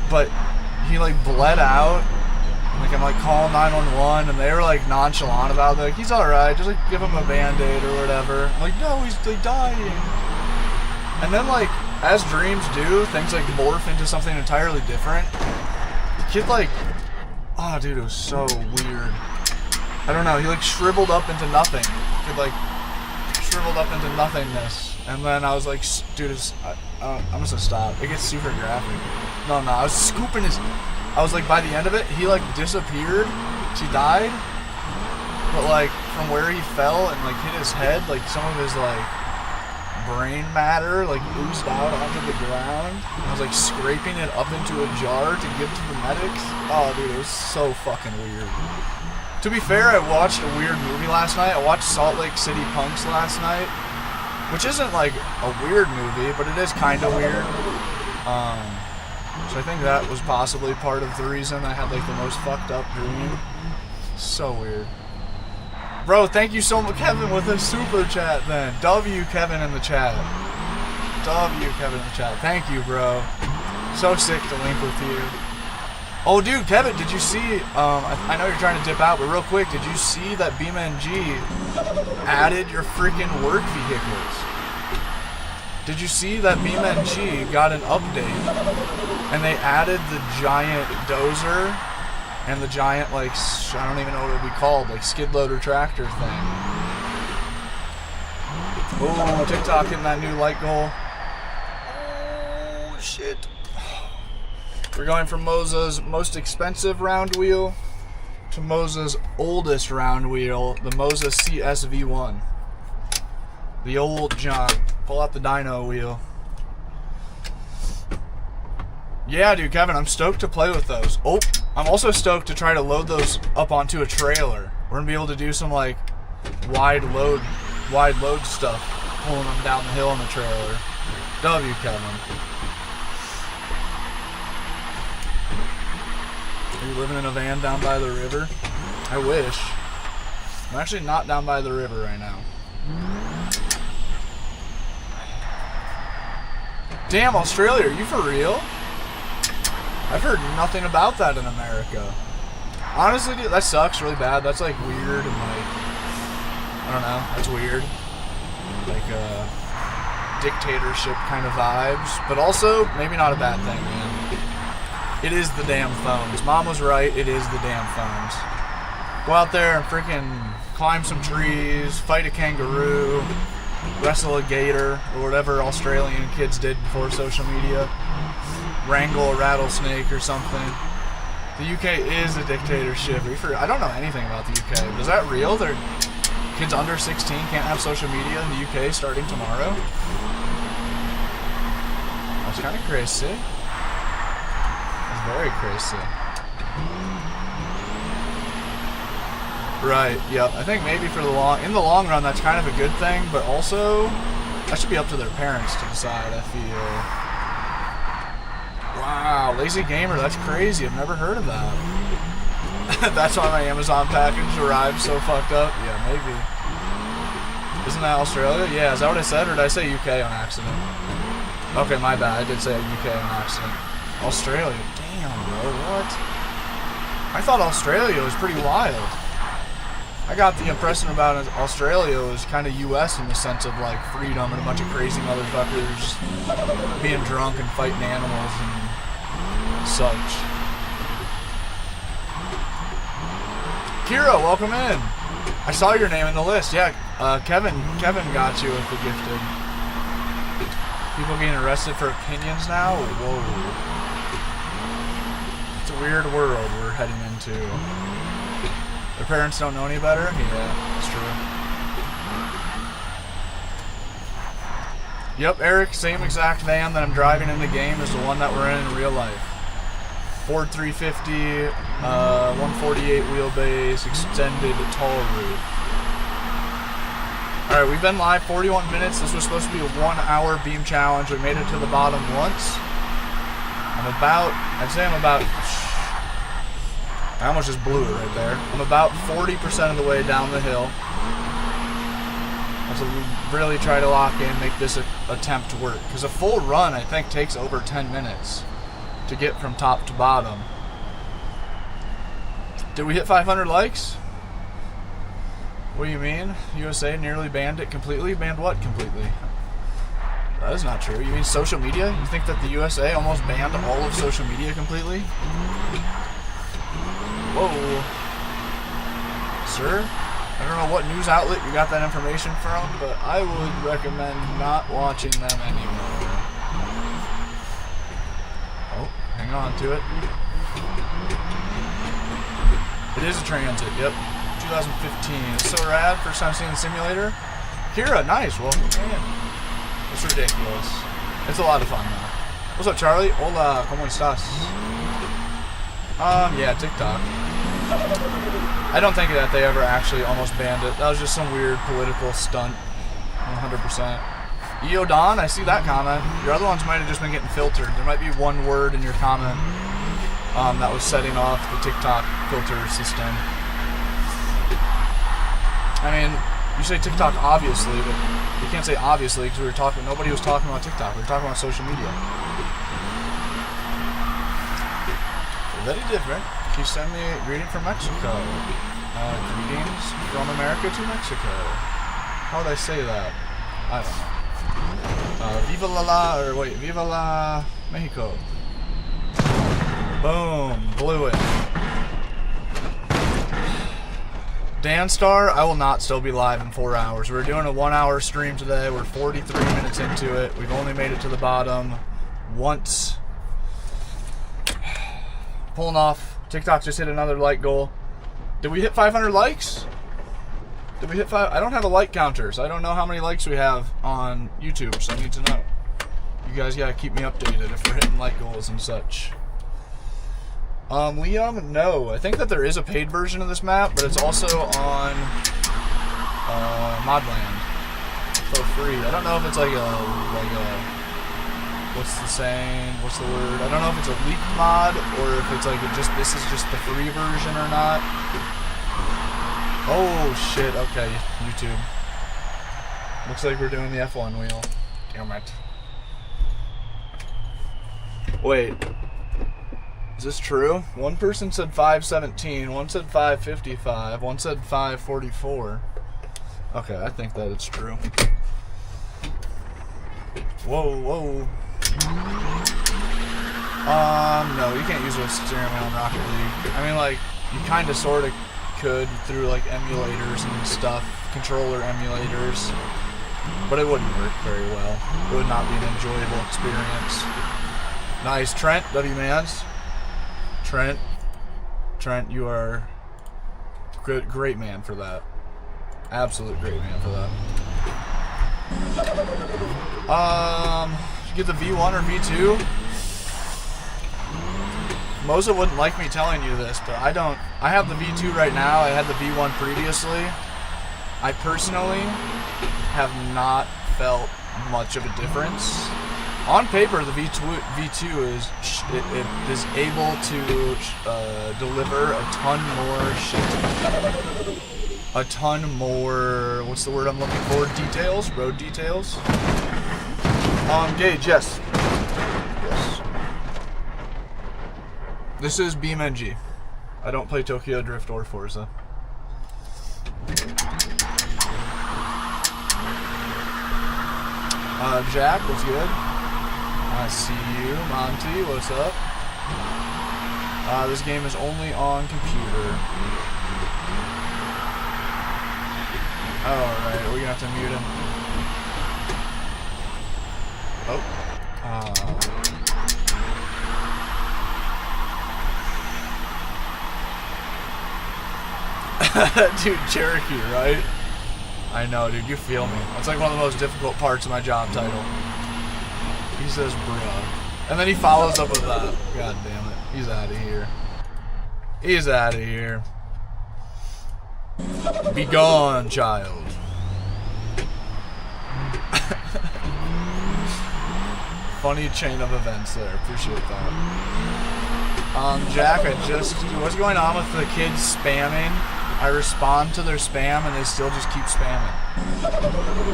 But he like bled out. Like I'm like calling 911, and they were like nonchalant about it. Like, he's all right, just like give him a band-aid or whatever. I'm like, no, he's like dying. And then like, as dreams do, things like morph into something entirely different. The kid like, oh dude, it was so weird. I don't know, he like shriveled up into nothing. The kid like shriveled up into nothingness. And then I was like, dude, I'm just gonna stop. It gets super graphic. No, I was scooping his... I was like, by the end of it, he like disappeared. He died. But like, from where he fell and like hit his head, like some of his like brain matter like oozed out onto the ground. I was like scraping it up into a jar to give to the medics. Oh dude, it was so fucking weird. To be fair, I watched a weird movie last night. I watched Salt Lake City Punks last night, which isn't like a weird movie, but it is kind of weird. So I think that was possibly part of the reason I had like the most fucked up dream. So weird. Bro, thank you so much, Kevin, with a super chat then. W Kevin in the chat. W Kevin in the chat. Thank you, bro. So sick to link with you. Oh, dude, Kevin, did you see, I know you're trying to dip out, but real quick, did you see that BeamNG added your freaking work vehicles? Did you see that BeamNG got an update and they added the giant dozer and the giant, like, I don't even know what it would be called, like skid loader tractor thing. Oh, TikTok hitting that new light goal. Oh, shit. We're going from Moza's most expensive round wheel to Moza's oldest round wheel, the Moza CSV1. The old John. Pull out the dyno wheel. Yeah, dude, Kevin, I'm stoked to play with those. Oh, I'm also stoked to try to load those up onto a trailer. We're gonna be able to do some like wide load stuff, pulling them down the hill on the trailer. W, Kevin. Are you living in a van down by the river? I wish. I'm actually not down by the river right now. Damn, Australia, are you for real? I've heard nothing about that in America. Honestly, dude, that sucks really bad. That's like weird and like, I don't know, that's weird. Like dictatorship kind of vibes, but also maybe not a bad thing, man. It is the damn phones. Mom was right, it is the damn phones. Go out there and freaking climb some trees, fight a kangaroo, wrestle a gator, or whatever Australian kids did before social media. Wrangle a rattlesnake or something. The UK is a dictatorship. I don't know anything about the UK. Is that real? Kids under 16 can't have social media in the UK starting tomorrow? That's kind of crazy. That's very crazy. Right, yep. I think maybe in the long run that's kind of a good thing, but also that should be up to their parents to decide, I feel. Wow, Lazy Gamer, that's crazy. I've never heard of that. That's why my Amazon package arrived so fucked up? Yeah, maybe. Isn't that Australia? Yeah, is that what I said, or did I say UK on accident? Okay, my bad. I did say UK on accident. Australia. Damn, bro, what? I thought Australia was pretty wild. I got the impression about Australia was kind of U.S. in the sense of like freedom and a bunch of crazy motherfuckers being drunk and fighting animals and such. Kira, welcome in. I saw your name in the list. Yeah, Kevin got you with the gifted. People getting arrested for opinions now? Whoa. It's a weird world we're heading into. Their parents don't know any better? Yeah, that's true. Yep, Eric, same exact van that I'm driving in the game is the one that we're in real life. Ford 350, 148 wheelbase, extended tall roof. Alright, we've been live 41 minutes. This was supposed to be a 1 hour beam challenge. We made it to the bottom once. I almost just blew it right there. I'm about 40% of the way down the hill. I have to really try to lock in, make this attempt to work. Because a full run, I think, takes over 10 minutes to get from top to bottom. Did we hit 500 likes? What do you mean? USA nearly banned it completely? Banned what completely? That is not true. You mean social media? You think that the USA almost banned all of social media completely? Whoa. Sir? I don't know what news outlet you got that information from, but I would recommend not watching them anymore. Oh, hang on to it. It is a transit, yep. 2015. It's so rad. First time seeing the simulator. Kira, nice. Welcome in. It's ridiculous. It's a lot of fun though. What's up, Charlie? Hola, ¿cómo estás? Yeah, TikTok. I don't think that they ever actually almost banned it. That was just some weird political stunt. 100%. EO Don, I see that comment. Your other ones might have just been getting filtered. There might be one word in your comment that was setting off the TikTok filter system. I mean, you say TikTok obviously, but you can't say obviously because nobody was talking about TikTok. We were talking about social media. Very different. Can you send me a greeting from Mexico? Greetings from America to Mexico. How would I say that? I don't know. Viva Viva la Mexico. Boom. Blew it. Danstar, I will not still be live in 4 hours. We're doing a 1 hour stream today. We're 43 minutes into it. We've only made it to the bottom once. Pulling off. TikTok just hit another like goal. Did we hit 500 likes? Did we hit 5? I don't have a like counter, so I don't know how many likes we have on YouTube, so I need to know. You guys gotta keep me updated if we're hitting like goals and such. Liam, no. I think that there is a paid version of this map, but it's also on Modland for free. I don't know if it's like a what's the saying? What's the word? I don't know if it's a leaked mod or if it's like this is just the free version or not. Oh shit! Okay, YouTube. Looks like we're doing the F1 wheel. Damn it. Wait. Is this true? One person said 517, one said 555, one said 544. Okay, I think that it's true. Whoa, whoa. No, you can't use a steering wheel in Rocket League. I mean, like, you kind of, sort of could through, like, emulators and stuff, controller emulators, but it wouldn't work very well. It would not be an enjoyable experience. Nice, Trent, W-Mans. Trent, you are great man for that. Absolute great man for that. Did you get the V1 or V2? Moza wouldn't like me telling you this, but I don't. I have the V2 right now. I had the V1 previously. I personally have not felt much of a difference. On paper, the V2 is able to deliver a ton more shit. A ton more, what's the word I'm looking for? Details? Road details? Gage, yes. Yes. This is BeamNG. I don't play Tokyo Drift or Forza. Jack, what's good? I see you. Monty, what's up? This game is only on computer. Alright, we're gonna have to mute him. Oh. Dude, Cherokee, right? I know, dude, you feel me. That's like one of the most difficult parts of my job title. He says, bruh. And then he follows up with that. God damn it. He's out of here. He's out of here. Be gone, child. Funny chain of events there. Appreciate that. Jack, what's going on with the kids spamming? I respond to their spam and they still just keep spamming.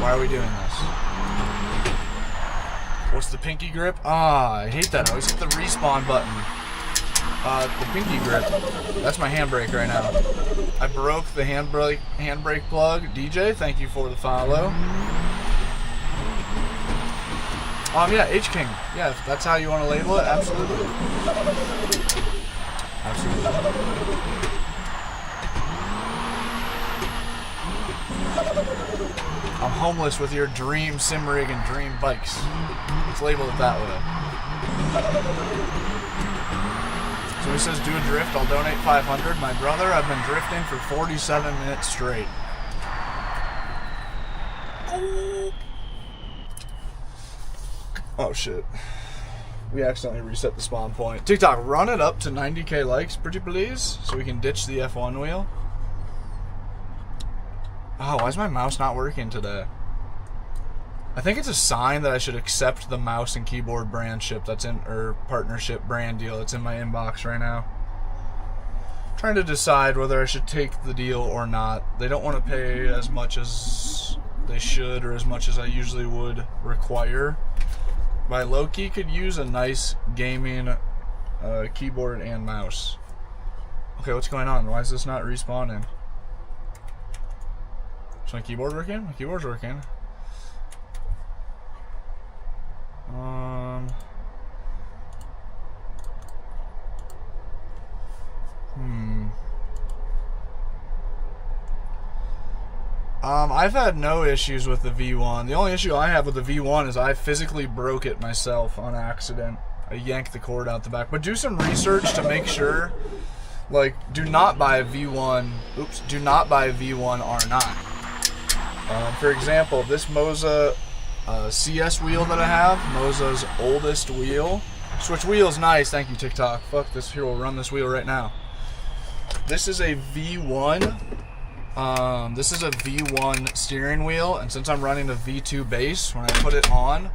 Why are we doing this? What's the pinky grip? I hate that. I always hit the respawn button. The pinky grip. That's my handbrake right now. I broke the handbrake plug. DJ, thank you for the follow. Yeah, H-King. Yeah, if that's how you want to label it, absolutely. Absolutely. I'm homeless with your dream sim rig and dream bikes. Let's label it that way. So he says, do a drift, I'll donate 500. My brother, I've been drifting for 47 minutes straight. Oh shit. We accidentally reset the spawn point. TikTok, run it up to 90k likes, pretty please, so we can ditch the F1 wheel. Oh, why is my mouse not working today? I think it's a sign that I should accept the mouse and keyboard brand ship that's in, or partnership brand deal that's in my inbox right now. I'm trying to decide whether I should take the deal or not. They don't want to pay as much as they should or as much as I usually would require. My low-key could use a nice gaming keyboard and mouse. Okay, what's going on? Why is this not respawning? Is my keyboard working? My keyboard's working. I've had no issues with the V1. The only issue I have with the V1 is I physically broke it myself on accident. I yanked the cord out the back. But do some research to make sure. Like, do not buy a V1. Oops. Do not buy a V1 R9. For example, this Moza CS wheel that I have, Moza's oldest wheel. Switch wheel's nice. Thank you, TikTok. Fuck this. Here, we'll run this wheel right now. This is a V1. This is a V1 steering wheel, and since I'm running a V2 base, when I put it on,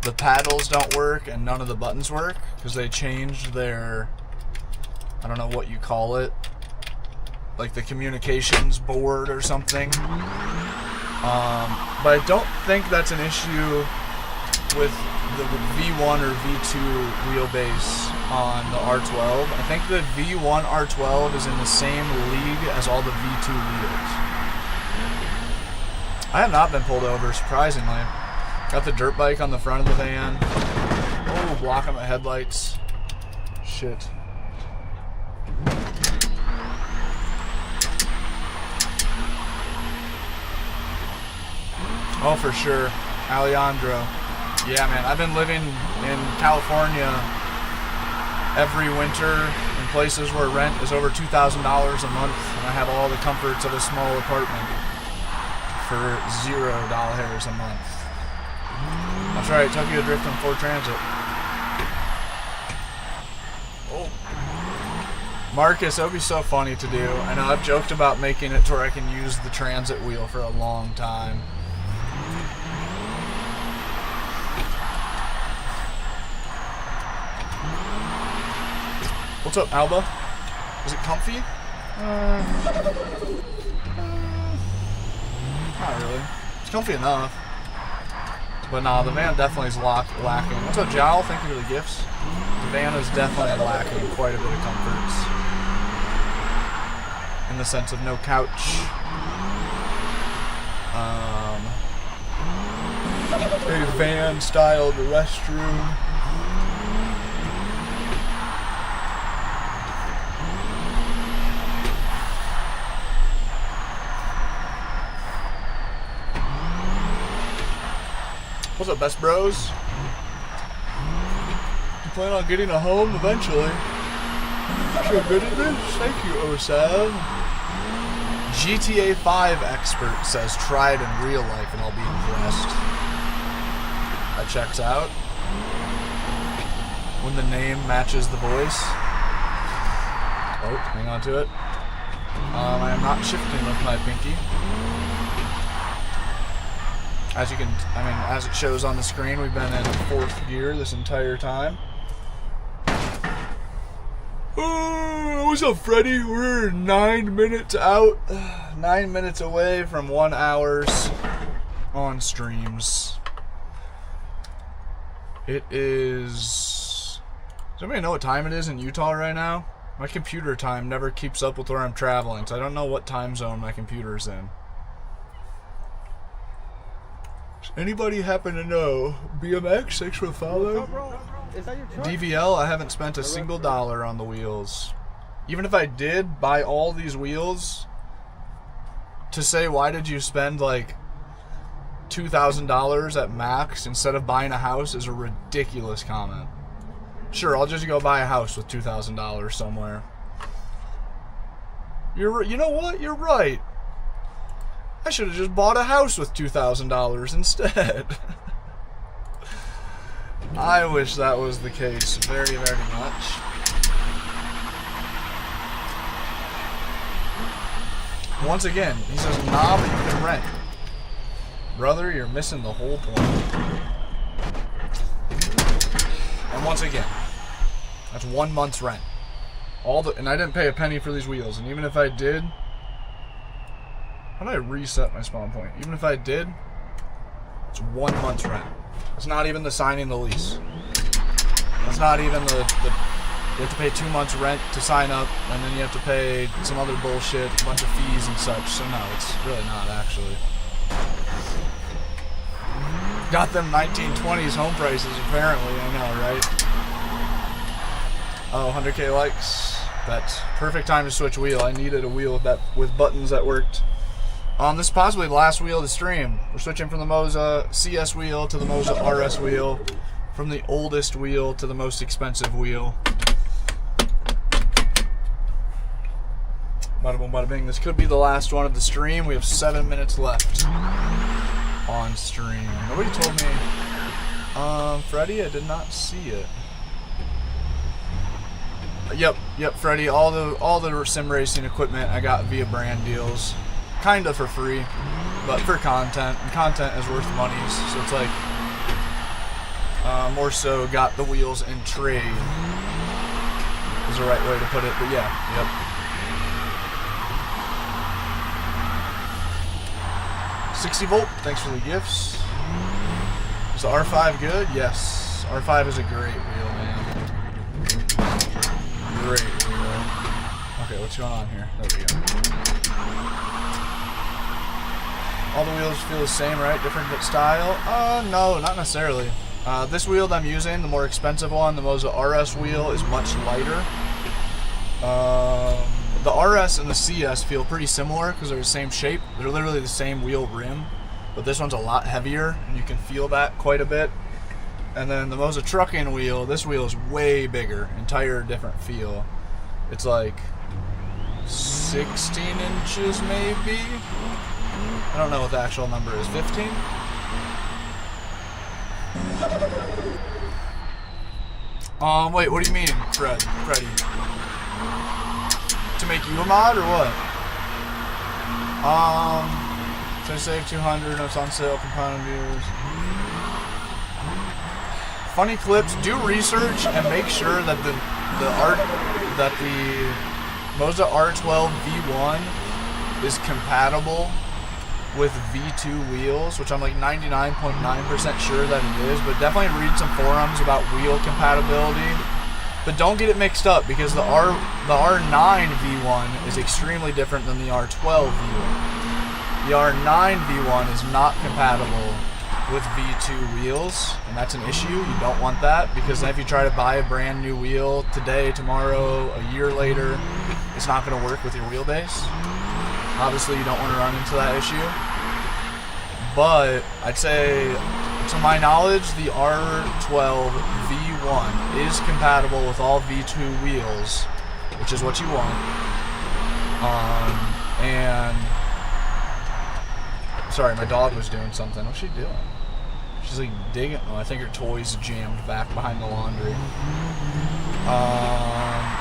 the paddles don't work and none of the buttons work because they changed their, I don't know what you call it, like the communications board or something. But I don't think that's an issue with the V1 or V2 wheelbase on the R12. I think the V1 R12 is in the same league as all the V2 wheels. I have not been pulled over, surprisingly. Got the dirt bike on the front of the van. Oh, blocking my headlights. Shit. Oh, for sure. Alejandro. Yeah, man, I've been living in California every winter in places where rent is over $2,000 a month, and I have all the comforts of a small apartment for $0 a month. That's right, Tokyo Drift on Ford Transit. Oh. Marcus, that would be so funny to do. I know I've joked about making it to where I can use the transit wheel for a long time. What's up, Alba? Is it comfy? Not really. It's comfy enough. But nah, the van definitely is lacking. What's up, Jowl? Thank you for the gifts. The van is definitely lacking quite a bit of comforts. In the sense of no couch. A van-styled restroom. What's up, best bros? You plan on getting a home eventually? You're good at this? Thank you, Osav. GTA 5 expert says try it in real life and I'll be impressed. That checks out. When the name matches the voice. Oh, hang on to it. I am not shifting with my pinky. As you can, as it shows on the screen, we've been in 4th gear this entire time. What's up, Freddy? We're 9 minutes out. 9 minutes away from 1 hour on streams. It is... Does anybody know what time it is in Utah right now? My computer time never keeps up with where I'm traveling, so I don't know what time zone my computer's in. Anybody happen to know? BeamNG, thanks for the follow. DVL, I haven't spent a single dollar on the wheels. Even if I did buy all these wheels, to say why did you spend like $2,000 at max instead of buying a house is a ridiculous comment. Sure, I'll just go buy a house with $2,000 somewhere. You know what? You're right. I should have just bought a house with $2,000 instead. I wish that was the case very, very much. Once again, he says, nah, but you can rent. Brother, you're missing the whole point. And once again, that's 1 month's rent. And I didn't pay a penny for these wheels, and even if I did... How do I reset my spawn point? Even if I did, it's 1 month's rent. It's not even the signing the lease. It's not even the you have to pay 2 months rent to sign up, and then you have to pay some other bullshit, a bunch of fees and such. So no, it's really not actually. Got them 1920s home prices apparently, I know, right? Oh, 100k likes. That's perfect time to switch wheel. I needed a wheel with buttons that worked. This is possibly the last wheel of the stream. We're switching from the Moza CS wheel to the Moza RS wheel. From the oldest wheel to the most expensive wheel. Bada boom, bada bing. This could be the last one of the stream. We have 7 minutes left on stream. Nobody told me. Freddy, I did not see it. Yep, Freddy. All the sim racing equipment I got via brand deals. Kinda for free, but for content, and content is worth money, so it's like more so got the wheels in trade is the right way to put it, but yeah, yep. $60 volt, thanks for the gifts. Is the R5 good? Yes, R5 is a great wheel, man. Great wheel. Okay, what's going on here? There we go. All the wheels feel the same, right? Different style? No, not necessarily. This wheel that I'm using, the more expensive one, the Moza RS wheel, is much lighter. The RS and the CS feel pretty similar because they're the same shape. They're literally the same wheel rim, but this one's a lot heavier, and you can feel that quite a bit. And then the Moza trucking wheel, this wheel is way bigger, entire different feel. It's like 16 inches maybe? I don't know what the actual number is. 15? Wait, what do you mean, Freddy? To make you a mod or what? So save 200, it's on sale, component viewers. Funny clips, do research and make sure that the Moza R12 V1 is compatible with V2 wheels, which I'm like 99.9% sure that it is, but definitely read some forums about wheel compatibility. But don't get it mixed up, because the R9 V1 is extremely different than the R12 V1. The R9 V1 is not compatible with V2 wheels, and that's an issue. You don't want that, because then if you try to buy a brand new wheel today, tomorrow, a year later, it's not going to work with your wheelbase. Obviously, you don't want to run into that issue. But I'd say, to my knowledge, the R12 V1 is compatible with all V2 wheels, which is what you want. And sorry, my dog was doing something. What's she doing? She's like digging. Oh, I think her toy's jammed back behind the laundry.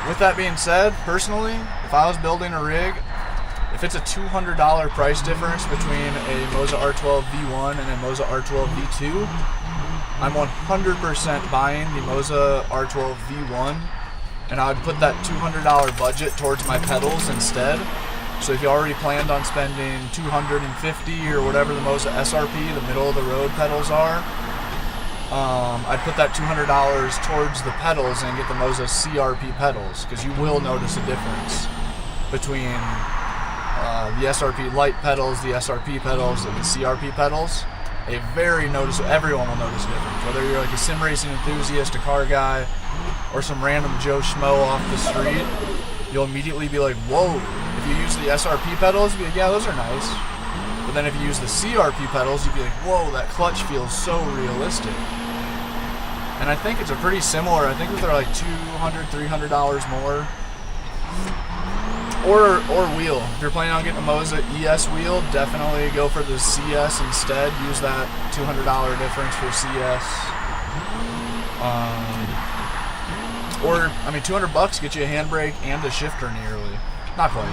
With that being said, personally, if I was building a rig, if it's a $200 price difference between a Moza R12 V1 and a Moza R12 V2, I'm 100% buying the Moza R12 V1, and I would put that $200 budget towards my pedals instead. So if you already planned on spending $250 or whatever the Moza SRP, the middle of the road pedals are, I'd put that $200 towards the pedals and get the Moza CRP pedals, because you will notice a difference between the SRP light pedals, the SRP pedals, and the CRP pedals. A very noticeable, everyone will notice a difference. Whether you're like a sim racing enthusiast, a car guy, or some random Joe Schmo off the street, you'll immediately be like, whoa. If you use the SRP pedals, you'll be like, yeah, those are nice. But then if you use the CRP pedals, you'd be like, whoa, that clutch feels so realistic. And I think it's a pretty similar, I think they're like $200, $300 more. Or wheel. If you're planning on getting a Moza ES wheel, definitely go for the CS instead. Use that $200 difference for CS. Or, I mean, $200 get you a handbrake and a shifter nearly. Not quite.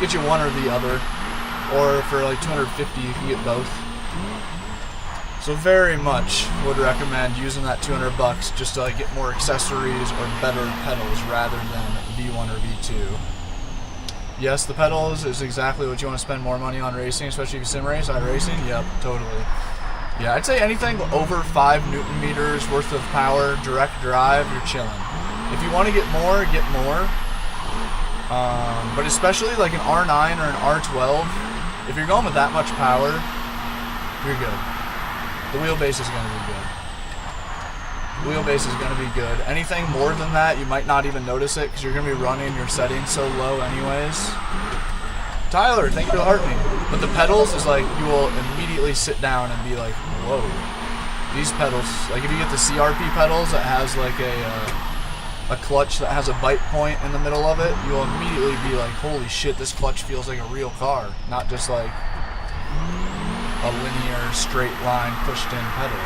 Get you one or the other. Or for like $250, you can get both. So very much would recommend using that $200 just to like get more accessories or better pedals rather than V1 or V2. Yes, the pedals is exactly what you want to spend more money on racing, especially if you sim race, iRacing. Yep, totally. Yeah, I'd say anything over 5 Newton meters worth of power, direct drive, you're chilling. If you want to get more, get more. But especially like an R9 or an R12, if you're going with that much power, you're good. The wheelbase is going to be good. Wheelbase is going to be good. Anything more than that, you might not even notice it because you're going to be running your settings so low anyways. Tyler, thank you for the heartbeat. But the pedals is like, you will immediately sit down and be like, whoa. These pedals, like if you get the CRP pedals that has like a clutch that has a bite point in the middle of it, you will immediately be like, holy shit, this clutch feels like a real car. Not just like a linear, straight line, pushed in pedal.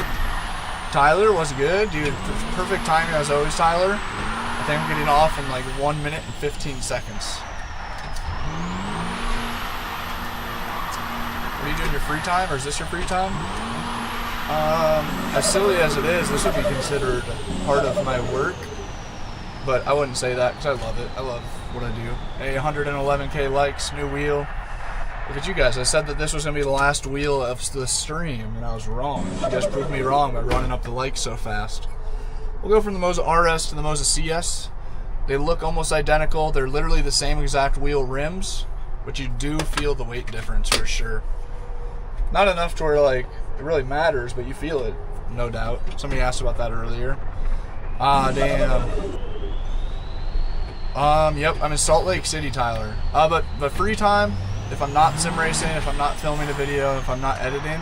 Tyler was good, dude. Perfect timing as always, Tyler. I think I'm getting off in like 1 minute and 15 seconds. What are you doing your free time, or is this your free time? As silly as it is, this would be considered part of my work, but I wouldn't say that because I love it. I love what I do. Hey, 111K likes, new wheel. Look at you guys. I said that this was going to be the last wheel of the stream, and I was wrong. You guys proved me wrong by running up the likes so fast. We'll go from the Moza RS to the Moza CS. They look almost identical. They're literally the same exact wheel rims, but you do feel the weight difference for sure. Not enough to where like it really matters, but you feel it, no doubt. Somebody asked about that earlier. Damn. Yep, I'm in Salt Lake City, Tyler. But free time, if I'm not sim racing, if I'm not filming a video, if I'm not editing,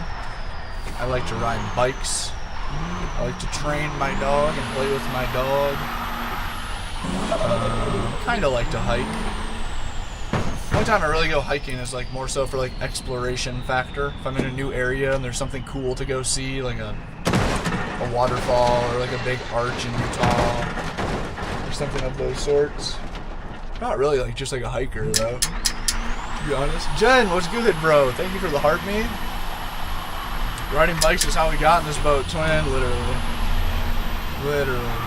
I like to ride bikes. I like to train my dog and play with my dog. Kind of like to hike. The only time I really go hiking is like more so for like exploration factor. If I'm in a new area and there's something cool to go see, like a waterfall or like a big arch in Utah or something of those sorts. Not really like just like a hiker though, to be honest. Jen, what's good, bro? Thank you for the heart me. Riding bikes is how we got in this boat, twin, literally.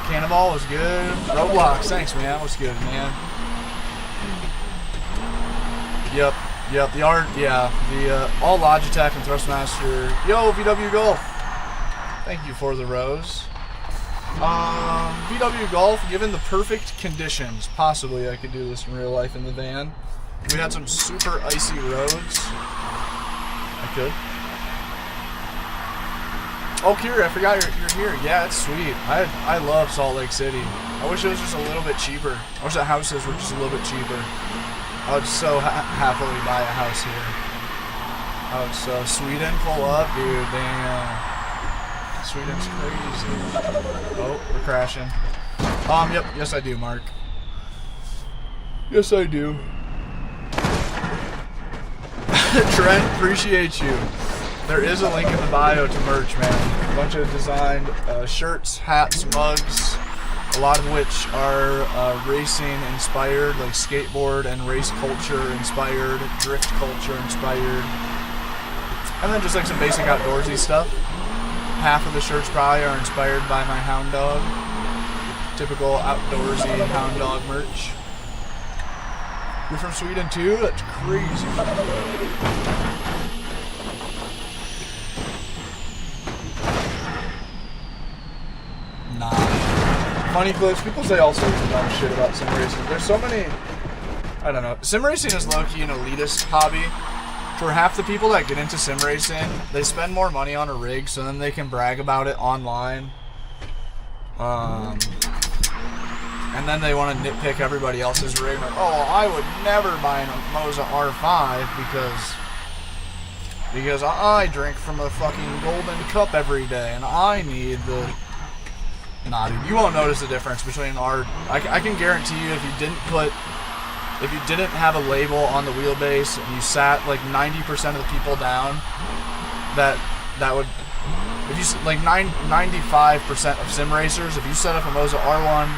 Cannonball was good. Roblox, thanks, man. What's good, man? Yep. The all Logitech and Thrustmaster. Yo, VW Golf. Thank you for the rose. VW Golf, given the perfect conditions, possibly I could do this in real life in the van. We had some super icy roads. I could. Oh, Kira, I forgot you're here. Yeah, it's sweet. I love Salt Lake City. I wish it was just a little bit cheaper. I wish the houses were just a little bit cheaper. I would so happily buy a house here. I would so. Sweden, pull up, dude. Damn. Sweden's crazy. Oh, we're crashing. Yep. Yes, I do, Mark. Yes, I do. Trent, appreciate you. There is a link in the bio to merch, man. A bunch of designed shirts, hats, mugs, a lot of which are racing inspired, like skateboard and race culture inspired, drift culture inspired, and then just like some basic outdoorsy stuff. Half of the shirts probably are inspired by my hound dog. Typical outdoorsy hound dog merch. You're from Sweden too? That's crazy. Nah. Funny clips. People say all sorts of dumb shit about sim racing. There's so many. I don't know. Sim racing is low-key an elitist hobby. For half the people that get into sim racing, they spend more money on a rig so then they can brag about it online. And then they want to nitpick everybody else's rig. Like, oh, I would never buy a Moza R5 because I drink from a fucking golden cup every day and I need the... Nah, dude, you won't notice the difference between our... I can guarantee you if you didn't have a label on the wheelbase and you sat like 90% of the people down, that would... If you, like 95% of sim racers, if you set up a Moza R1...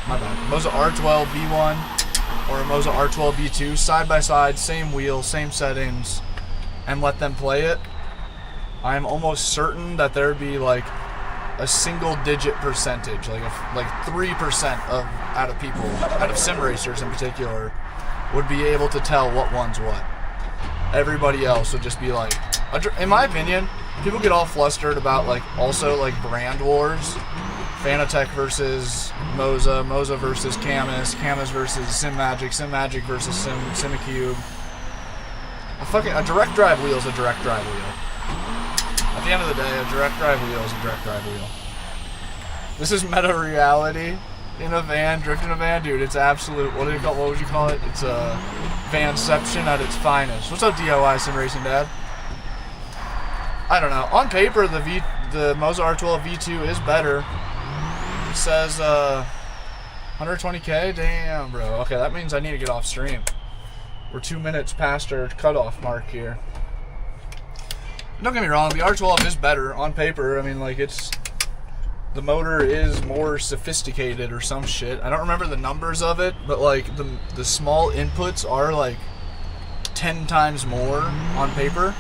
My bad. Moza R12 V1 or a Moza R12 V2 side by side, same wheel, same settings, and let them play it, I'm almost certain that there'd be like a single-digit percentage, like 3% out of people, out of sim racers in particular, would be able to tell what one's what. Everybody else would just be like, in my opinion, people get all flustered about like also like brand wars. Fanatec versus Moza, Moza versus Camus, Camus versus SimMagic, SimMagic versus Simicube. A direct drive wheel is a direct drive wheel. At the end of the day, a direct drive wheel is a direct drive wheel. This is meta reality in a van, drift in a van, dude. It's absolute. What would you call it? It's a vanception at its finest. What's up, DIY Sim Racing Dad? I don't know. On paper, the Moza R12 V2 is better. It says 120K. Damn, bro. Okay, that means I need to get off stream. We're 2 minutes past our cutoff mark here. Don't get me wrong, the R12 is better on paper. I mean, like, the motor is more sophisticated or some shit. I don't remember the numbers of it, but like the small inputs are like 10 times more on paper.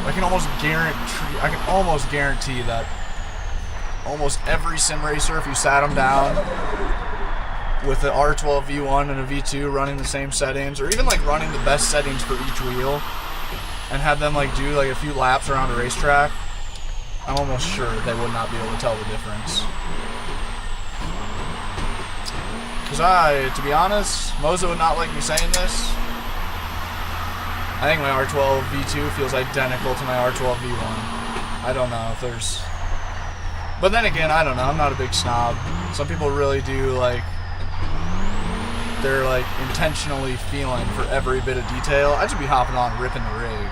I can almost guarantee that almost every sim racer, if you sat them down with the R12 V1 and a V2 running the same settings, or even like running the best settings for each wheel, and had them like do like a few laps around a racetrack, I'm almost sure they would not be able to tell the difference. Because to be honest, Moza would not like me saying this, I think my R12 V2 feels identical to my R12 V1. I don't know if there's... But then again, I don't know. I'm not a big snob. Some people really do, like... They're, like, intentionally feeling for every bit of detail. I just be hopping on, ripping the rig.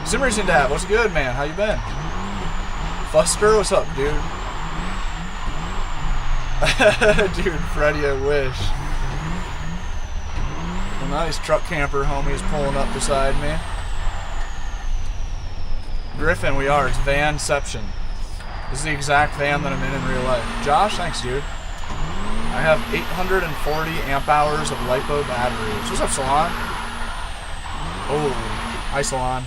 Sim Racing Dad, what's good, man? How you been? Fuster, what's up, dude? Dude, Freddy, I wish. A nice truck camper homies pulling up beside me. Griffin, we are. It's vanception. This is the exact van that I'm in real life. Josh, thanks, dude. I have 840 amp hours of LiPo batteries. What's up, Salon? Oh, hi, Salon.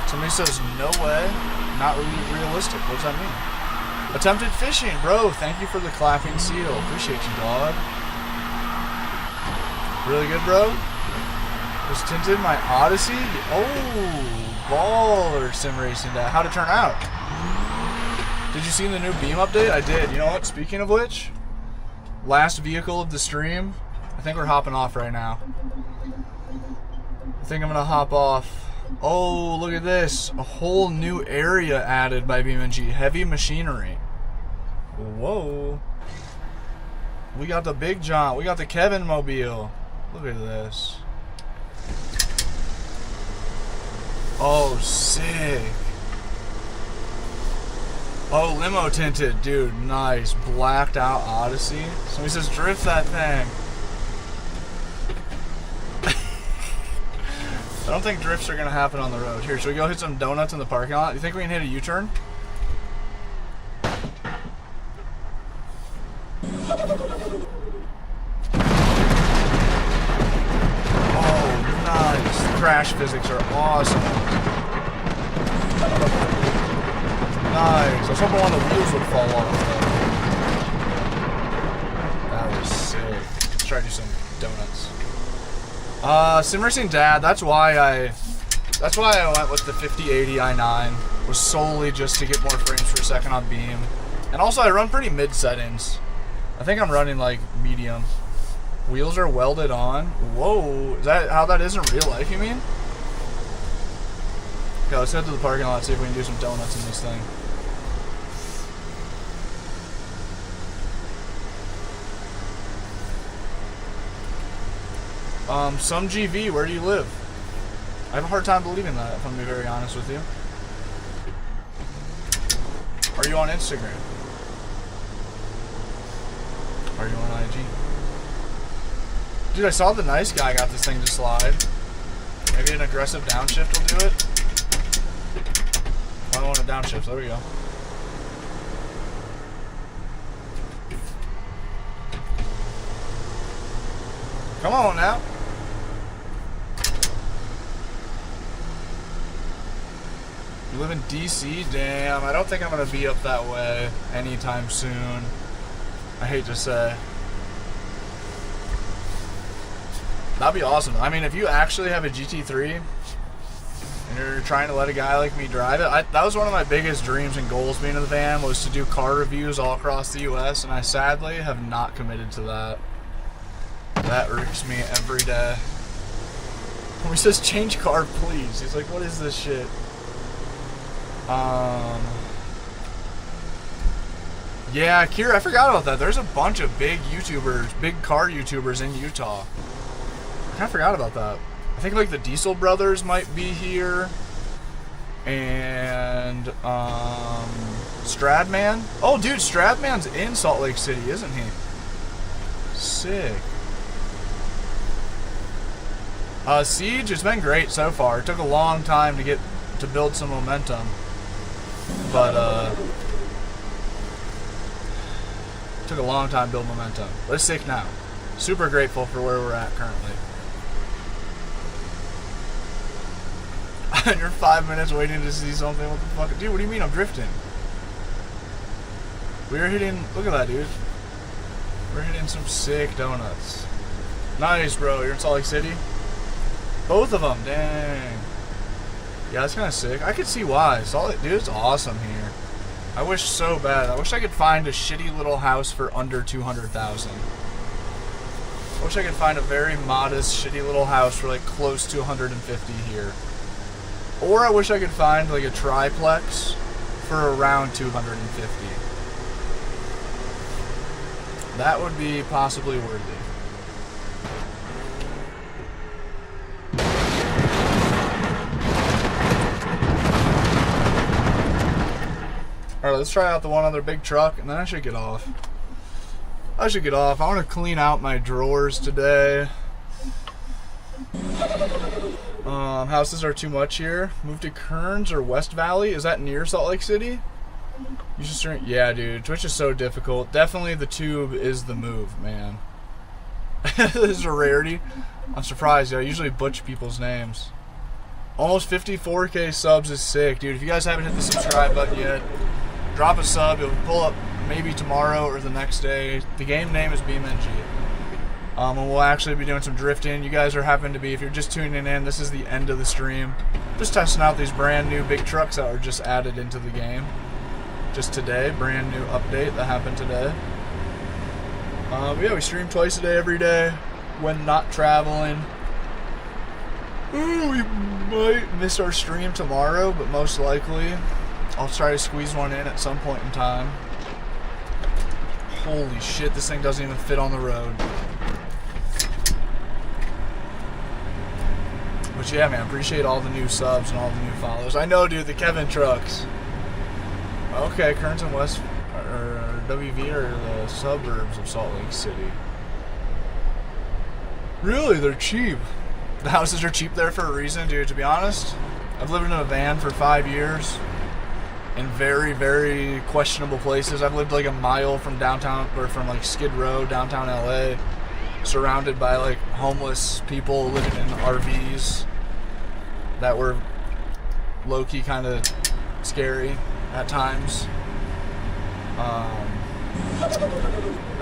Somebody says, no way. Not really realistic. What does that mean? Attempted fishing, bro. Thank you for the clapping seal. Appreciate you, dog. Really good, bro. Was tinted my Odyssey. Oh, baller, Sim Racing Dad. How'd it turn out? Did you see the new Beam update? I did. You know what? Speaking of which, last vehicle of the stream, I think we're hopping off right now. I think I'm gonna hop off. Oh, look at this. A whole new area added by BeamNG. Heavy machinery. Whoa. We got the Big John. We got the Kevin Mobile. Look at this. Oh, sick. Oh, limo tinted. Dude, nice. Blacked out Odyssey. Somebody says drift that thing. I don't think drifts are going to happen on the road. Here, should we go hit some donuts in the parking lot? You think we can hit a U-turn? Oh, nice. The crash physics are awesome. Nice. I was hoping one of the wheels would fall off. That was sick. Let's try to do some donuts. Sim Racing Dad, that's why I went with the 5080 i9, was solely just to get more frames per second on Beam. And also I run pretty mid settings. I think I'm running like medium. Wheels are welded on. Whoa, is that how that is in real life, you mean? Okay, let's head to the parking lot and see if we can do some donuts in this thing. Some GV, where do you live? I have a hard time believing that, if I'm gonna be very honest with you. Are you on Instagram? Are you on IG? Dude, I saw the nice guy got this thing to slide. Maybe an aggressive downshift will do it. I want a downshift, there we go. Come on now. You live in DC? Damn, I don't think I'm going to be up that way anytime soon. I hate to say. That'd be awesome. I mean, if you actually have a GT3 and you're trying to let a guy like me drive it, that was one of my biggest dreams and goals being in the van, was to do car reviews all across the US, and I sadly have not committed to that. That irks me every day. When he says change car please, he's like, what is this shit? Yeah, Kira, I forgot about that. There's a bunch of big YouTubers, big car YouTubers in Utah. I kind of forgot about that. I think like the Diesel Brothers might be here. And, Stradman. Oh, dude, Stradman's in Salt Lake City, isn't he? Sick. Siege has been great so far. It took a long time to build some momentum. But, took a long time to build momentum. But it's sick now. Super grateful for where we're at currently. You're 5 minutes waiting to see something. What the fuck? Dude, what do you mean I'm drifting? We're hitting... Look at that, dude. We're hitting some sick donuts. Nice, bro. You're in Salt Lake City? Both of them. Dang. Yeah, that's kind of sick. I could see why. Salt Lake... Dude, it's awesome here. I wish so bad. I wish I could find a shitty little house for under 200,000. I wish I could find a very modest, shitty little house for like close to 150 here. Or I wish I could find like a triplex for around 250. That would be possibly worthy. Alright, let's try out the one other big truck, and then I should get off. I want to clean out my drawers today. Houses are too much here. Move to Kearns or West Valley? Is that near Salt Lake City? You should stream. Yeah, dude. Twitch is so difficult. Definitely the tube is the move, man. This is a rarity. I'm surprised. I usually butcher people's names. Almost 54K subs is sick, dude. If you guys haven't hit the subscribe button yet, drop a sub. It'll pull up maybe tomorrow or the next day. The game name is BeamNG. And we'll actually be doing some drifting. You guys are happen to be, if you're just tuning in, this is the end of the stream. Just testing out these brand new big trucks that were just added into the game. Just today, brand new update that happened today. Yeah, we stream twice a day, every day. when not traveling. Ooh, we might miss our stream tomorrow, but most likely I'll try to squeeze one in at some point in time. Holy shit, this thing doesn't even fit on the road. But yeah, man, appreciate all the new subs and all the new follows. I know, dude, the Kevin trucks. Okay, Kearns and West, or WV are the suburbs of Salt Lake City. Really? They're cheap. The houses are cheap there for a reason, dude. To be honest, I've lived in a van for 5 years in very, very questionable places. I've lived like a mile from downtown, or from like Skid Row, downtown LA, surrounded by like homeless people living in RVs that were low-key kind of scary at times. I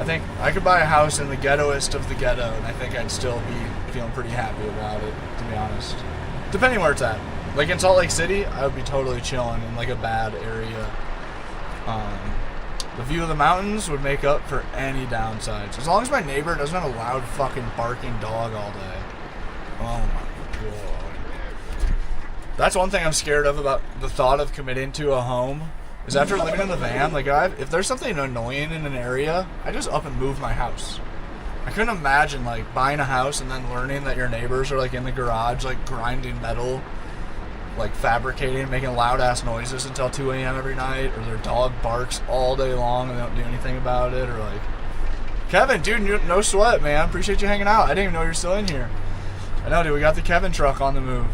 think I could buy a house in the ghettoest of the ghetto, and I think I'd still be feeling pretty happy about it, to be honest. Depending where it's at. Like in Salt Lake City, I would be totally chilling in like a bad area. The view of the mountains would make up for any downsides. As long as my neighbor doesn't have a loud fucking barking dog all day. Oh my god. That's one thing I'm scared of about the thought of committing to a home. Is after living in the van, like if there's something annoying in an area, I just up and move my house. I couldn't imagine like buying a house and then learning that your neighbors are like in the garage, like grinding metal, like fabricating, making loud ass noises until 2 a.m. every night, or their dog barks all day long and they don't do anything about it, or like, Kevin, dude, no sweat, man. Appreciate you hanging out. I didn't even know you're still in here. I know, dude. We got the Kevin truck on the move.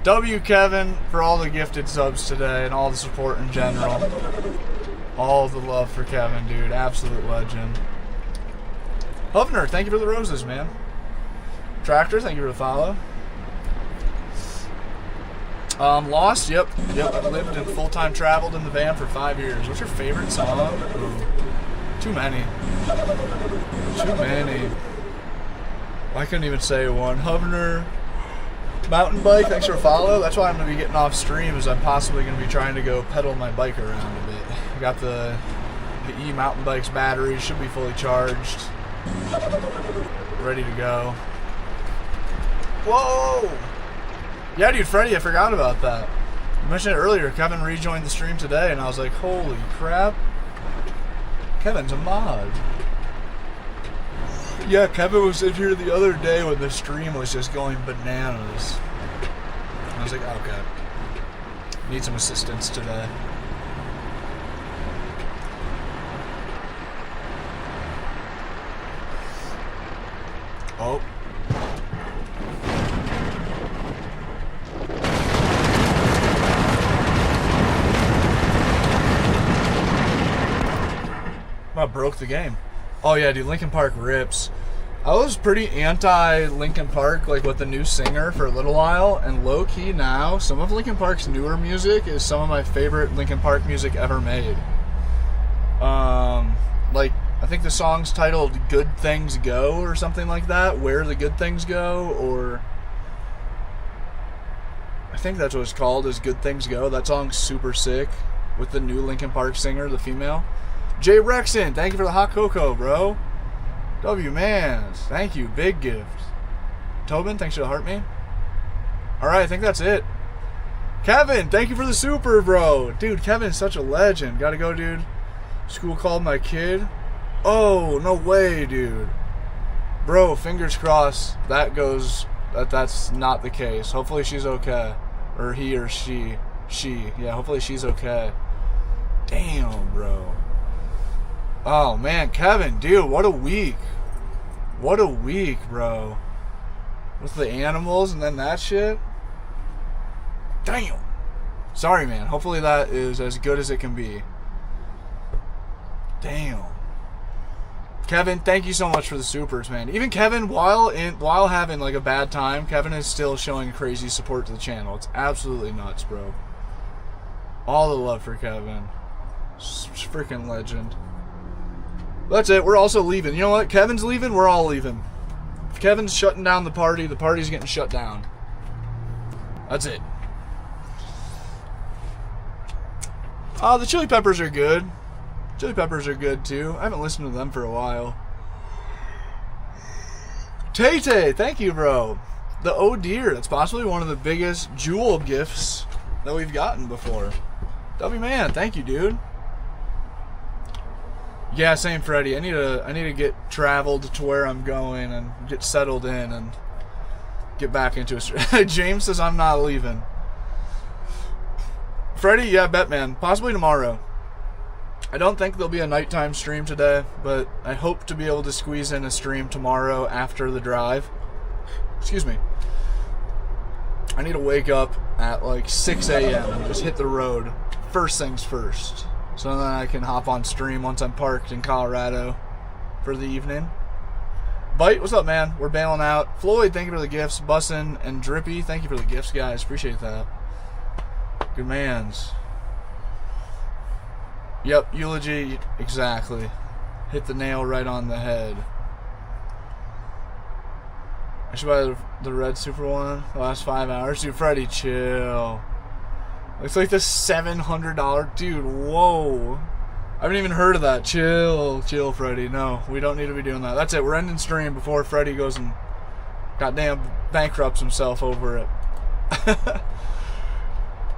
W Kevin for all the gifted subs today and all the support in general. All the love for Kevin, dude. Absolute legend. Hovner, thank you for the roses, man. Tractor, thank you for the follow. Lost, yep. I've lived and full-time traveled in the van for 5 years. What's your favorite song? Ooh, too many. I couldn't even say one. Hovner. Mountain bike, thanks for a follow. That's why I'm going to be getting off stream, is I'm possibly going to be trying to go pedal my bike around a bit. I got the e-mountain bike's battery, should be fully charged. Ready to go. Whoa! Yeah, dude, Freddie, I forgot about that. You mentioned it earlier. Kevin rejoined the stream today, and I was like, holy crap. Kevin's a mod. Yeah, Kevin was in here the other day when the stream was just going bananas. I was like, okay. Need some assistance today. Oh. I broke the game. Oh yeah, dude, Linkin Park rips. I was pretty anti Linkin Park, like with the new singer for a little while, and low key now, some of Linkin Park's newer music is some of my favorite Linkin Park music ever made. Like I think the song's titled "Good Things Go" or something like that. Where the Good Things Go, or I think that's what it's called, is "Good Things Go." That song's super sick with the new Linkin Park singer, the female. Jay Rexon, thank you for the hot cocoa, bro. W Mans, thank you, big gift. Tobin, thanks for the heart, man. Alright, I think that's it. Kevin, thank you for the super, bro. Dude, Kevin's such a legend. Gotta go, dude. School called my kid. Oh, no way, dude. Bro, fingers crossed that's not the case. Hopefully she's okay. Or he or she. Yeah, hopefully she's okay. Damn, bro. Oh, man, Kevin, dude, what a week. What a week, bro. With the animals and then that shit. Damn. Sorry, man. Hopefully that is as good as it can be. Damn. Kevin, thank you so much for the supers, man. Even Kevin, while having like a bad time, Kevin is still showing crazy support to the channel. It's absolutely nuts, bro. All the love for Kevin. Freaking legend. That's it. We're also leaving. You know what? Kevin's leaving. We're all leaving. If Kevin's shutting down the party's getting shut down. That's it. The Chili Peppers are good. Chili Peppers are good too. I haven't listened to them for a while. Tay-Tay, thank you, bro. The oh dear, that's possibly one of the biggest jewel gifts that we've gotten before. W man, thank you, dude. Yeah, same, Freddie. I need to get traveled to where I'm going and get settled in and get back into it. James says I'm not leaving. Freddie, yeah, bet, man. Possibly tomorrow. I don't think there'll be a nighttime stream today, but I hope to be able to squeeze in a stream tomorrow after the drive. Excuse me. I need to wake up at like 6 a.m. and just hit the road. First things first. So then I can hop on stream once I'm parked in Colorado for the evening. Bite, what's up, man? We're bailing out. Floyd, thank you for the gifts. Bussin' and Drippy, thank you for the gifts, guys. Appreciate that. Good mans. Yep, eulogy, exactly. Hit the nail right on the head. I should buy the red Super one the last 5 hours. Dude, Freddy, chill. It's like the $700. Dude, whoa. I haven't even heard of that. Chill, Freddy. No, we don't need to be doing that. That's it. We're ending stream before Freddy goes and goddamn bankrupts himself over it.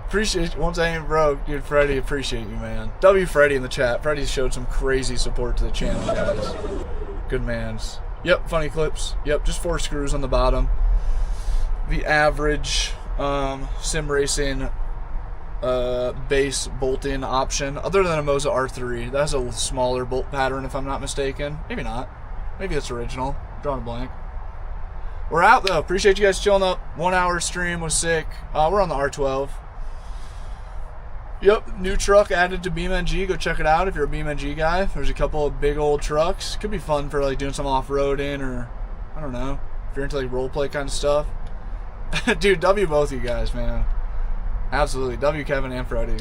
Appreciate you. Once I ain't broke, dude, Freddy, appreciate you, man. W Freddy in the chat. Freddy showed some crazy support to the channel, guys. Good mans. Yep, funny clips. Yep, just 4 screws on the bottom. The average sim racing base bolt-in option, other than a Moza R3. That's a smaller bolt pattern, if I'm not mistaken. Maybe not. Maybe it's original. Drawing a blank. We're out, though. Appreciate you guys chilling up. 1 hour stream was sick. We're on the R12. Yep, new truck added to BeamNG. Go check it out if you're a BeamNG guy. There's a couple of big old trucks. Could be fun for like doing some off-roading or, I don't know, if you're into like roleplay kind of stuff. Dude, W both you guys, man. Absolutely. W Kevin and Freddy.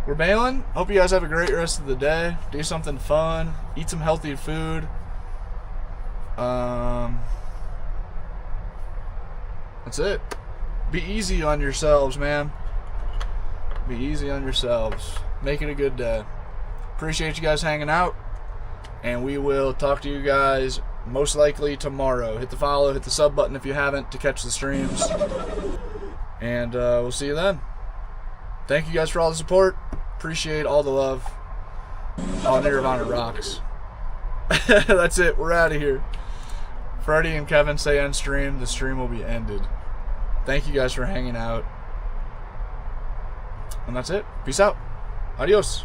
We're bailing. Hope you guys have a great rest of the day. Do something fun. Eat some healthy food. That's it. Be easy on yourselves, man. Be easy on yourselves. Make it a good day. Appreciate you guys hanging out. And we will talk to you guys most likely tomorrow. Hit the follow, hit the sub button if you haven't to catch the streams. And we'll see you then. Thank you guys for all the support. Appreciate all the love. Oh, Nirvana rocks. That's it. We're out of here. Freddy and Kevin say end stream. The stream will be ended. Thank you guys for hanging out. And that's it. Peace out. Adios.